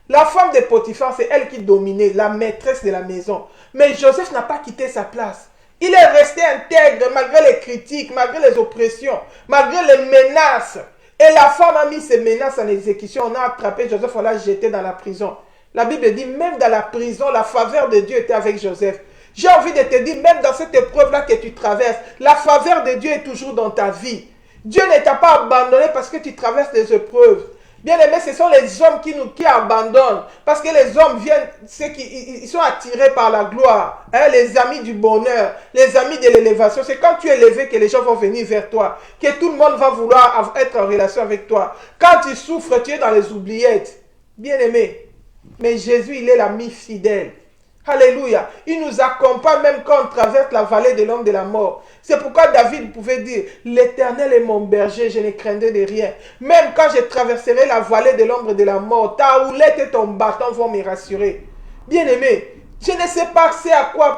La femme de Potiphar, c'est elle qui dominait, la maîtresse de la maison. Mais Joseph n'a pas quitté sa place. Il est resté intègre malgré les critiques, malgré les oppressions, malgré les menaces. Et la femme a mis ces menaces en exécution. On a attrapé Joseph, on l'a jeté dans la prison. La Bible dit, même dans la prison, la faveur de Dieu était avec Joseph. J'ai envie de te dire, même dans cette épreuve-là que tu traverses, la faveur de Dieu est toujours dans ta vie. Dieu ne t'a pas abandonné parce que tu traverses des épreuves. Bien aimé, ce sont les hommes qui abandonnent. Parce que les hommes viennent, ils sont attirés par la gloire. Hein, les amis du bonheur, les amis de l'élévation. C'est quand tu es élevé que les gens vont venir vers toi. Que tout le monde va vouloir être en relation avec toi. Quand tu souffres, tu es dans les oubliettes. Bien aimé. Mais Jésus, il est l'ami fidèle. Alléluia. Il nous accompagne même quand on traverse la vallée de l'homme de la mort. C'est pourquoi David pouvait dire, l'Éternel est mon berger, je ne craindrai de rien. Même quand je traverserai la vallée de l'ombre de la mort, ta houlette et ton bâton vont me rassurer. Bien-aimé, je ne sais pas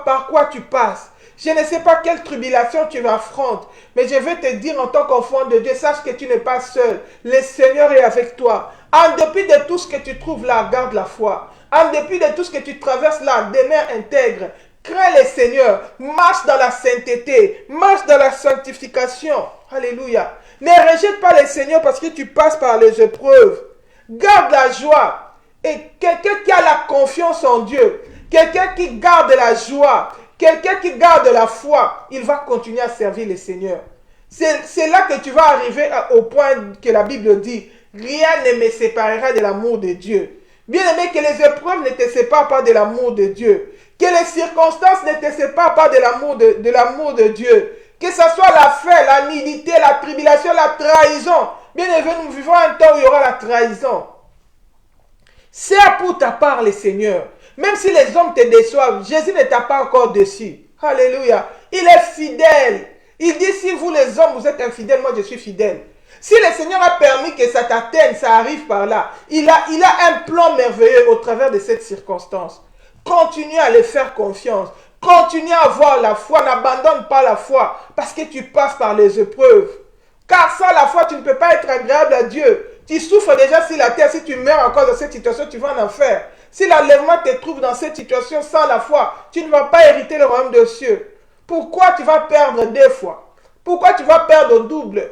par quoi tu passes. Je ne sais pas quelle tribulation tu affrontes. Mais je veux te dire en tant qu'enfant de Dieu, sache que tu n'es pas seul. Le Seigneur est avec toi. En dépit de tout ce que tu trouves là, garde la foi. En dépit de tout ce que tu traverses là, demeure intègre. Crains le Seigneur. Marche dans la sainteté. Marche dans la sanctification. Alléluia. Ne rejette pas le Seigneur parce que tu passes par les épreuves. Garde la joie. Et quelqu'un qui a la confiance en Dieu, quelqu'un qui garde la joie, quelqu'un qui garde la foi, il va continuer à servir le Seigneur. C'est là que tu vas arriver au point que la Bible dit, rien ne me séparera de l'amour de Dieu. Bien aimé, que les épreuves ne te séparent pas de l'amour de Dieu. Que les circonstances ne te séparent pas de l'amour de Dieu. Que ce soit la faim, la nudité, la tribulation, la trahison. Bien aimé, nous vivons un temps où il y aura la trahison. C'est pour ta part le Seigneur. Même si les hommes te déçoivent, Jésus ne t'a pas encore déçu. Alléluia. Il est fidèle. Il dit, si vous les hommes, vous êtes infidèles, moi je suis fidèle. Si le Seigneur a permis que ça t'atteigne, ça arrive par là, il a un plan merveilleux au travers de cette circonstance. Continue à lui faire confiance. Continue à avoir la foi. N'abandonne pas la foi parce que tu passes par les épreuves. Car sans la foi, tu ne peux pas être agréable à Dieu. Tu souffres déjà sur la terre. Si tu meurs encore dans cette situation, tu vas en enfer. Si l'enlèvement te trouve dans cette situation sans la foi, tu ne vas pas hériter le royaume des cieux. Pourquoi tu vas perdre 2 fois? Pourquoi tu vas perdre au double?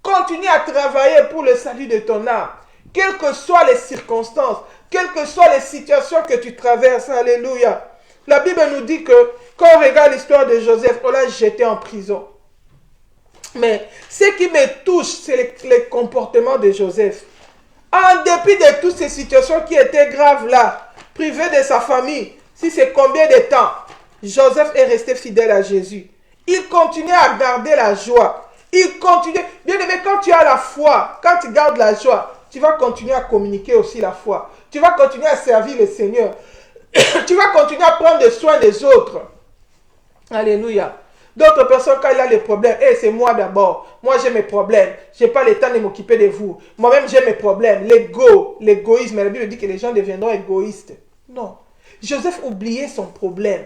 Continue à travailler pour le salut de ton âme. Quelles que soient les circonstances, Quelles que soient les situations que tu traverses, alléluia. La Bible nous dit que quand on regarde l'histoire de Joseph, on l'a jeté en prison. Mais ce qui me touche, c'est les comportements de Joseph. En dépit de toutes ces situations qui étaient graves là, privé de sa famille, si c'est combien de temps, Joseph est resté fidèle à Jésus. Il continuait à garder la joie. Il continuait. Bien aimé, quand tu as la foi, quand tu gardes la joie, tu vas continuer à communiquer aussi la foi. Tu vas continuer à servir le Seigneur. Tu vas continuer à prendre soin des autres. Alléluia. D'autres personnes, quand il a des problèmes, c'est moi d'abord. Moi, j'ai mes problèmes. Je n'ai pas le temps de m'occuper de vous. Moi-même, j'ai mes problèmes. L'égoïsme. La Bible dit que les gens deviendront égoïstes. Non. Joseph oubliait son problème.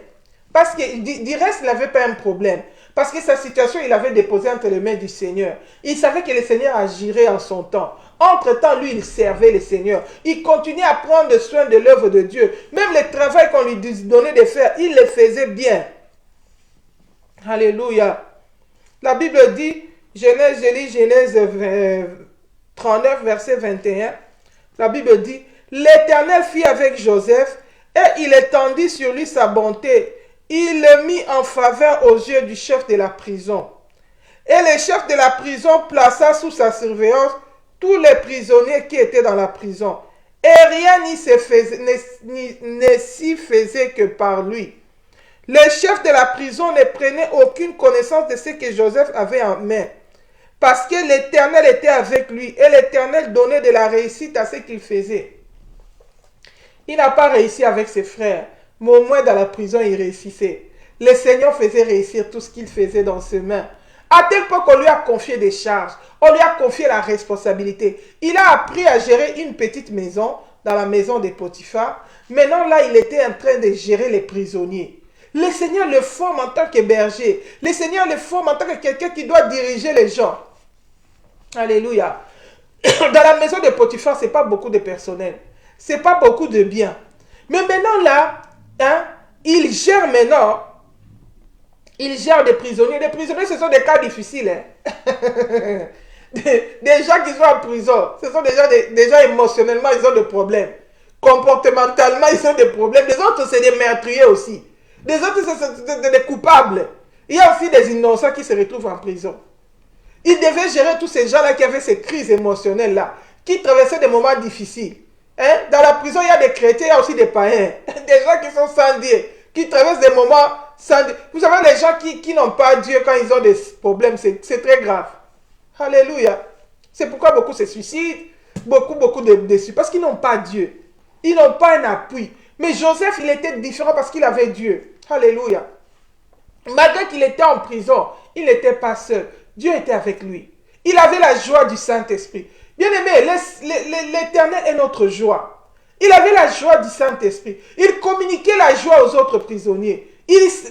Parce que, du reste, il n'avait pas un problème. Parce que sa situation, il avait déposé entre les mains du Seigneur. Il savait que le Seigneur agirait en son temps. Entre-temps, lui, il servait le Seigneur. Il continuait à prendre soin de l'œuvre de Dieu. Même le travail qu'on lui donnait de faire, il le faisait bien. Alléluia. La Bible dit, Genèse 39, verset 21. La Bible dit, l'Éternel fit avec Joseph et il étendit sur lui sa bonté. Il le mit en faveur aux yeux du chef de la prison. Et le chef de la prison plaça sous sa surveillance tous les prisonniers qui étaient dans la prison. Et rien ne s'y faisait que par lui. Le chef de la prison ne prenait aucune connaissance de ce que Joseph avait en main. Parce que l'Éternel était avec lui et l'Éternel donnait de la réussite à ce qu'il faisait. Il n'a pas réussi avec ses frères, mais au moins dans la prison, il réussissait. Le Seigneur faisait réussir tout ce qu'il faisait dans ses mains. À tel point qu'on lui a confié des charges, on lui a confié la responsabilité. Il a appris à gérer une petite maison, dans la maison de Potiphar. Maintenant, là, il était en train de gérer les prisonniers. Le Seigneur le forme en tant que berger. Le Seigneur le forme en tant que quelqu'un qui doit diriger les gens. Alléluia. Dans la maison de Potiphar, ce n'est pas beaucoup de personnel. Ce n'est pas beaucoup de biens. Mais maintenant là, il gère maintenant. Il gère des prisonniers. Les prisonniers, ce sont des cas difficiles. Des gens qui sont en prison. Ce sont des gens émotionnellement, ils ont des problèmes. Comportementalement, ils ont des problèmes. Les autres, c'est des meurtriers aussi. Les autres, c'est des coupables. Il y a aussi des innocents qui se retrouvent en prison. Il devait gérer tous ces gens-là qui avaient ces crises émotionnelles-là, qui traversaient des moments difficiles. Dans la prison, il y a des chrétiens, il y a aussi des païens. Des gens qui sont sans Dieu, qui traversent des moments sans Dieu. Vous savez, les gens qui n'ont pas Dieu quand ils ont des problèmes, c'est très grave. Alléluia. C'est pourquoi beaucoup se suicident, beaucoup de déçus, parce qu'ils n'ont pas Dieu. Ils n'ont pas un appui. Mais Joseph, il était différent parce qu'il avait Dieu. Alléluia. Malgré qu'il était en prison, il n'était pas seul. Dieu était avec lui. Il avait la joie du Saint-Esprit. Bien aimé, l'Éternel est notre joie. Il avait la joie du Saint-Esprit. Il communiquait la joie aux autres prisonniers.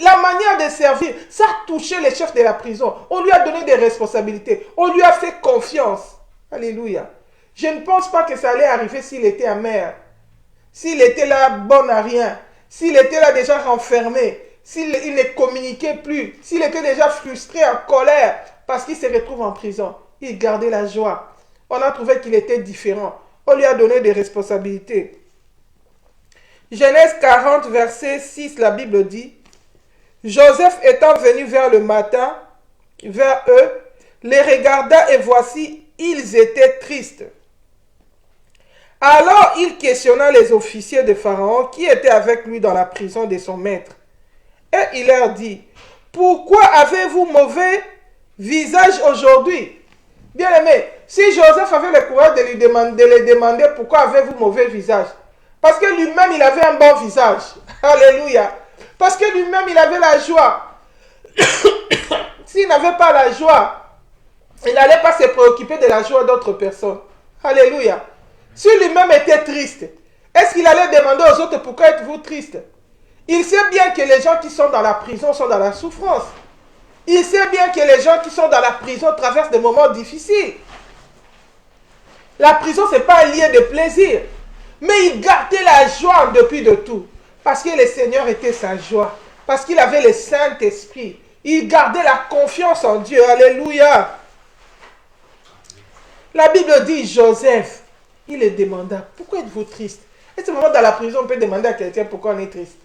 La manière de servir, ça a touché les chefs de la prison. On lui a donné des responsabilités. On lui a fait confiance. Alléluia. Je ne pense pas que ça allait arriver s'il était amer. S'il était là bon à rien. S'il était là déjà renfermé. S'il ne communiquait plus. S'il était déjà frustré, en colère. Parce qu'il se retrouve en prison. Il gardait la joie. On a trouvé qu'il était différent. On lui a donné des responsabilités. Genèse 40, verset 6, la Bible dit, Joseph étant venu vers le matin, vers eux, les regarda et voici, ils étaient tristes. Alors il questionna les officiers de Pharaon qui étaient avec lui dans la prison de son maître. Et il leur dit, pourquoi avez-vous mauvais visage aujourd'hui? Bien aimé, si Joseph avait le courage de lui demander pourquoi avez-vous mauvais visage, parce que lui-même il avait un bon visage. Alléluia. Parce que lui-même il avait la joie. S'il n'avait pas la joie, il n'allait pas se préoccuper de la joie d'autres personnes. Alléluia. Si lui-même était triste, est-ce qu'il allait demander aux autres pourquoi êtes-vous triste? Il sait bien que les gens qui sont dans la prison sont dans la souffrance. Il sait bien que les gens qui sont dans la prison traversent des moments difficiles. La prison, ce n'est pas un lieu de plaisir. Mais il gardait la joie en dépit de tout. Parce que le Seigneur était sa joie. Parce qu'il avait le Saint-Esprit. Il gardait la confiance en Dieu. Alléluia. La Bible dit, Joseph, il le demanda, pourquoi êtes-vous triste? Et c'est vraiment dans la prison, on peut demander à quelqu'un pourquoi on est triste.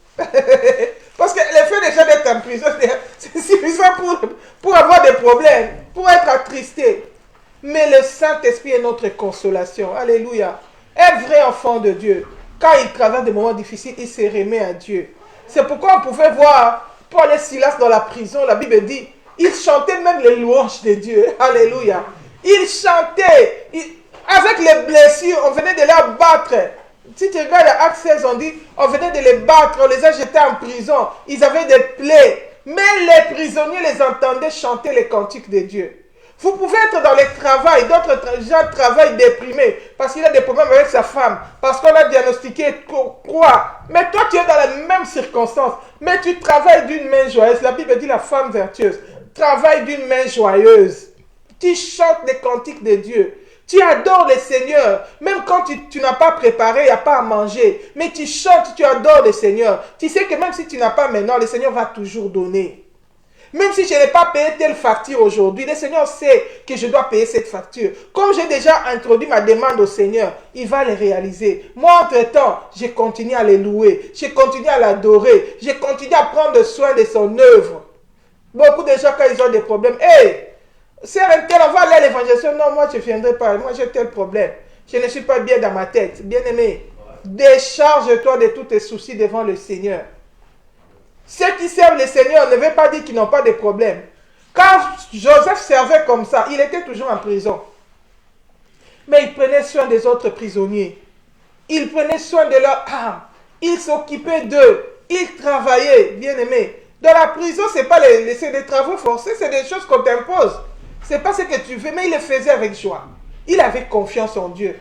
Parce que le fait déjà d'être en prison, c'est suffisant pour avoir des problèmes, pour être attristé. Mais le Saint-Esprit est notre consolation. Alléluia. Un vrai enfant de Dieu, quand il traverse des moments difficiles, il se remet à Dieu. C'est pourquoi on pouvait voir Paul et Silas dans la prison. La Bible dit, ils chantaient même les louanges de Dieu. Alléluia. Ils chantaient. Avec les blessures, on venait de les battre. Si tu regardes Actes 16, on dit, on venait de les battre, on les a jetés en prison. Ils avaient des plaies. Mais les prisonniers les entendaient chanter les cantiques de Dieu. Vous pouvez être dans le travail, d'autres gens travaillent déprimés parce qu'il a des problèmes avec sa femme, parce qu'on a diagnostiqué quoi. Mais toi, tu es dans les mêmes circonstances, mais tu travailles d'une main joyeuse. La Bible dit la femme vertueuse travaille d'une main joyeuse. Tu chantes les cantiques de Dieu. Tu adores le Seigneur. Même quand tu n'as pas préparé, il n'y a pas à manger. Mais tu chantes, tu adores le Seigneur. Tu sais que même si tu n'as pas maintenant, le Seigneur va toujours donner. Même si je n'ai pas payé telle facture aujourd'hui, le Seigneur sait que je dois payer cette facture. Comme j'ai déjà introduit ma demande au Seigneur, il va les réaliser. Moi, entre-temps, je continue à les louer. Je continue à l'adorer. Je continue à prendre soin de son œuvre. Beaucoup de gens, quand ils ont des problèmes, hey, c'est un tel, on va aller à l'évangélisation. Non, moi, je ne viendrai pas. Moi, j'ai tel problème. Je ne suis pas bien dans ma tête. Bien-aimé, décharge-toi de tous tes soucis devant le Seigneur. Ceux qui servent le Seigneur ne veut pas dire qu'ils n'ont pas de problème. Quand Joseph servait comme ça, il était toujours en prison. Mais il prenait soin des autres prisonniers. Il prenait soin de leur âme. Il s'occupait d'eux. Il travaillait, bien aimé. Dans la prison, ce n'est pas des travaux forcés, c'est des choses qu'on t'impose. Ce n'est pas ce que tu fais, mais il le faisait avec joie. Il avait confiance en Dieu.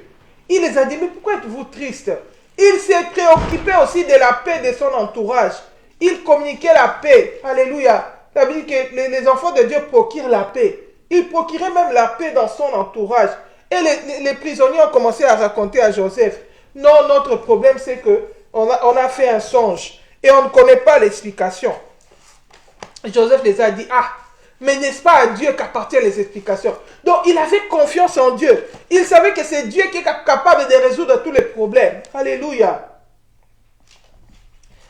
Il les a dit, mais pourquoi êtes-vous triste? Il s'est préoccupé aussi de la paix de son entourage. Il communiquait la paix. Alléluia. Ça veut dire que les enfants de Dieu procurent la paix. Il procurait même la paix dans son entourage. Et les prisonniers ont commencé à raconter à Joseph. Non, notre problème c'est que on a fait un songe. Et on ne connaît pas l'explication. Joseph les a dit, ah, mais n'est-ce pas à Dieu qu'appartiennent les explications? Donc il avait confiance en Dieu. Il savait que c'est Dieu qui est capable de résoudre tous les problèmes. Alléluia.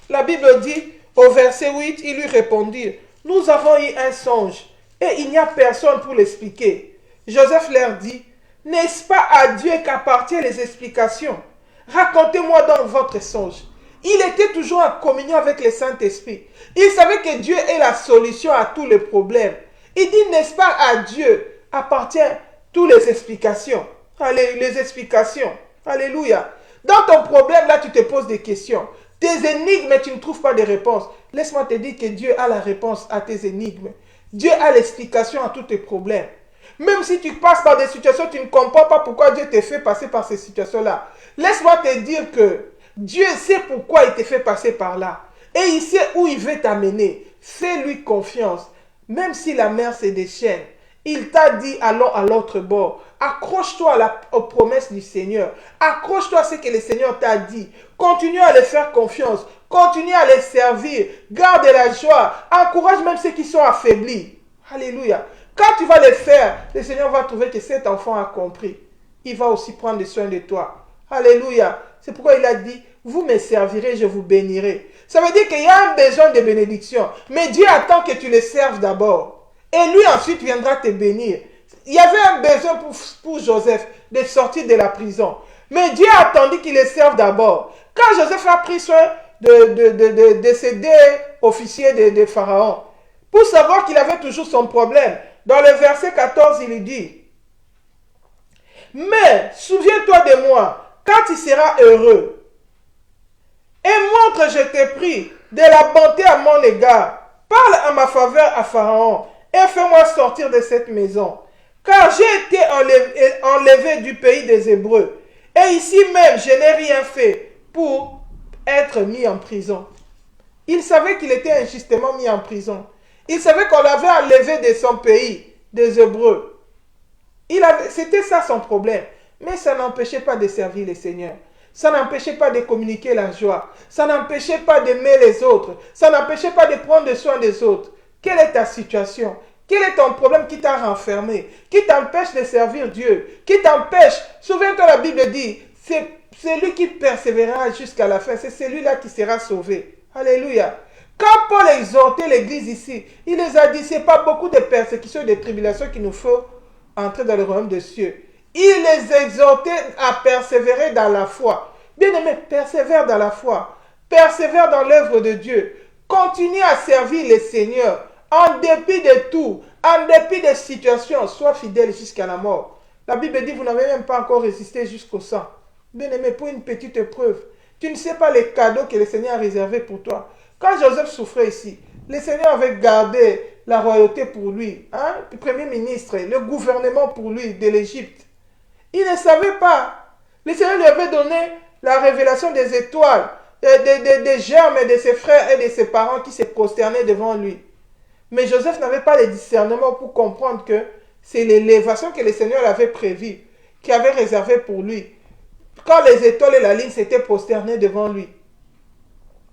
La Bible dit, au verset 8, ils lui répondirent, nous avons eu un songe et il n'y a personne pour l'expliquer. Joseph leur dit, n'est-ce pas à Dieu qu'appartiennent les explications? Racontez-moi donc votre songe. Il était toujours en communion avec le Saint-Esprit. Il savait que Dieu est la solution à tous les problèmes. Il dit, n'est-ce pas à Dieu appartiennent toutes les explications? Allez, les explications. Alléluia. Dans ton problème, là, tu te poses des questions. Tes énigmes, tu ne trouves pas de réponse. Laisse-moi te dire que Dieu a la réponse à tes énigmes. Dieu a l'explication à tous tes problèmes. Même si tu passes par des situations, tu ne comprends pas pourquoi Dieu te fait passer par ces situations-là. Laisse-moi te dire que Dieu sait pourquoi il te fait passer par là. Et il sait où il veut t'amener. Fais-lui confiance. Même si la mer se déchaîne, il t'a dit allons à l'autre bord. Accroche-toi aux promesses du Seigneur. Accroche-toi à ce que le Seigneur t'a dit. Continue à les faire confiance. Continue à les servir. Garde la joie. Encourage même ceux qui sont affaiblis. Alléluia. Quand tu vas le faire, le Seigneur va trouver que cet enfant a compris. Il va aussi prendre soin de toi. Alléluia. C'est pourquoi il a dit, vous me servirez, je vous bénirai. Ça veut dire qu'il y a un besoin de bénédiction. Mais Dieu attend que tu le serves d'abord. Et lui ensuite viendra te bénir. Il y avait un besoin pour Joseph de sortir de la prison. Mais Dieu a attendu qu'il le serve d'abord. Quand Joseph a pris soin de ces deux officiers de Pharaon, pour savoir qu'il avait toujours son problème, dans le verset 14, il dit, mais souviens-toi de moi, quand tu seras heureux, et montre, je t'ai pris, de la bonté à mon égard. Parle à ma faveur à Pharaon, et fais-moi sortir de cette maison. Car j'ai été enlevé du pays des Hébreux. Et ici même, je n'ai rien fait pour être mis en prison. Il savait qu'il était injustement mis en prison. Il savait qu'on l'avait enlevé de son pays, des Hébreux. C'était ça son problème. Mais ça n'empêchait pas de servir le Seigneur. Ça n'empêchait pas de communiquer la joie. Ça n'empêchait pas d'aimer les autres. Ça n'empêchait pas de prendre soin des autres. Quelle est ta situation? Quel est ton problème qui t'a renfermé? Qui t'empêche de servir Dieu? Qui t'empêche? Souviens-toi, la Bible dit, C'est lui qui persévérera jusqu'à la fin. C'est celui-là qui sera sauvé. Alléluia. Quand Paul exhortait l'église ici, il les a dit, ce n'est pas beaucoup de persécutions et de tribulations qu'il nous faut entrer dans le royaume des cieux. Il les exhortait à persévérer dans la foi. Bien-aimé, persévère dans la foi. Persévère dans l'œuvre de Dieu. Continue à servir le Seigneur. En dépit de tout, en dépit des situations, sois fidèle jusqu'à la mort. La Bible dit, vous n'avez même pas encore résisté jusqu'au sang. Bien-aimé, pour une petite épreuve, tu ne sais pas les cadeaux que le Seigneur a réservés pour toi. Quand Joseph souffrait ici, le Seigneur avait gardé la royauté pour lui, le premier ministre, le gouvernement pour lui de l'Égypte. Il ne savait pas. Le Seigneur lui avait donné la révélation des étoiles, des germes de ses frères et de ses parents qui se prosternaient devant lui. Mais Joseph n'avait pas le discernement pour comprendre que c'est l'élévation que le Seigneur avait prévue, qui avait réservé pour lui. Quand les étoiles et la ligne s'étaient prosternées devant lui,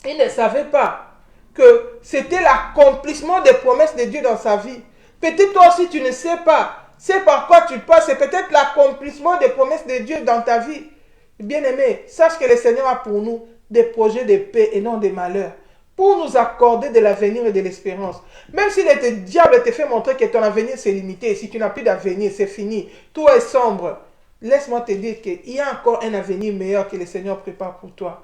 il ne savait pas que c'était l'accomplissement des promesses de Dieu dans sa vie. Peut-être toi aussi tu ne sais pas. C'est par quoi tu passes. C'est peut-être l'accomplissement des promesses de Dieu dans ta vie. Bien-aimé, sache que le Seigneur a pour nous des projets de paix et non de malheur. Pour nous accorder de l'avenir et de l'espérance. Même si le diable te fait montrer que ton avenir c'est limité. Si tu n'as plus d'avenir, c'est fini. Tout est sombre. Laisse-moi te dire qu'il y a encore un avenir meilleur que le Seigneur prépare pour toi.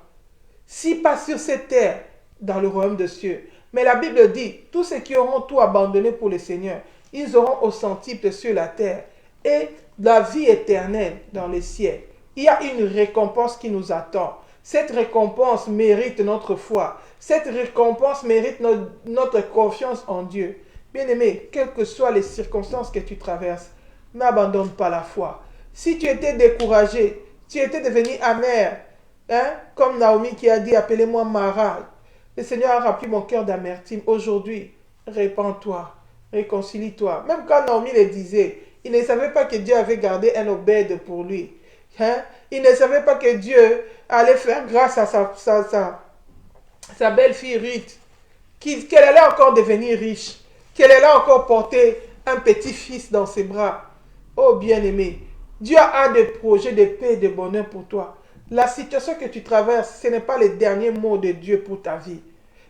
Si pas sur cette terre, dans le royaume des cieux. Mais la Bible dit, tous ceux qui auront tout abandonné pour le Seigneur, ils auront au centuple sur la terre et la vie éternelle dans les cieux. Il y a une récompense qui nous attend. Cette récompense mérite notre foi. Cette récompense mérite notre confiance en Dieu. Bien-aimé, quelles que soient les circonstances que tu traverses, n'abandonne pas la foi. Si tu étais découragé, tu étais devenu amer, comme Naomi qui a dit, appelez-moi Mara. Le Seigneur a rempli mon cœur d'amertume. Aujourd'hui, répands-toi, réconcilie-toi. Même quand Naomi le disait, il ne savait pas que Dieu avait gardé un Obed pour lui. Il ne savait pas que Dieu allait faire grâce à sa belle-fille Ruth, qu'elle allait encore devenir riche, qu'elle allait encore porter un petit-fils dans ses bras. Oh bien-aimé, Dieu a des projets de paix et de bonheur pour toi. La situation que tu traverses, ce n'est pas le dernier mot de Dieu pour ta vie.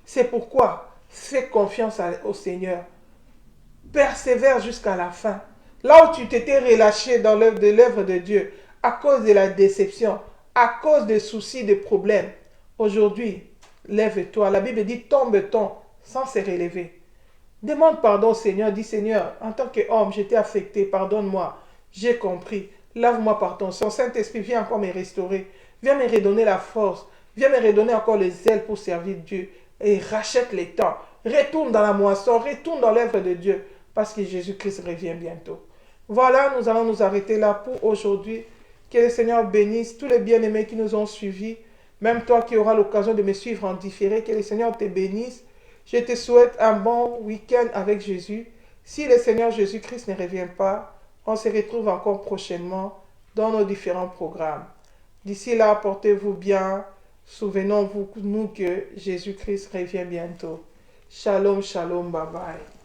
C'est pourquoi fais confiance au Seigneur. Persévère jusqu'à la fin. Là où tu t'étais relâché dans l'œuvre de Dieu, à cause de la déception, à cause des soucis, des problèmes, aujourd'hui, lève-toi. La Bible dit, tombe-t-on sans se relever. Demande pardon au Seigneur. Dis, Seigneur, en tant qu'homme, j'étais affecté. Pardonne-moi. J'ai compris. Lave-moi par ton sang. Saint-Esprit, viens encore me restaurer. Viens me redonner la force. Viens me redonner encore les ailes pour servir Dieu. Et rachète les temps. Retourne dans la moisson. Retourne dans l'œuvre de Dieu. Parce que Jésus-Christ revient bientôt. Voilà, nous allons nous arrêter là pour aujourd'hui. Que le Seigneur bénisse tous les bien-aimés qui nous ont suivis. Même toi qui auras l'occasion de me suivre en différé. Que le Seigneur te bénisse. Je te souhaite un bon week-end avec Jésus. Si le Seigneur Jésus-Christ ne revient pas, on se retrouve encore prochainement dans nos différents programmes. D'ici là, portez-vous bien. Souvenons-nous que Jésus-Christ revient bientôt. Shalom, shalom, bye bye.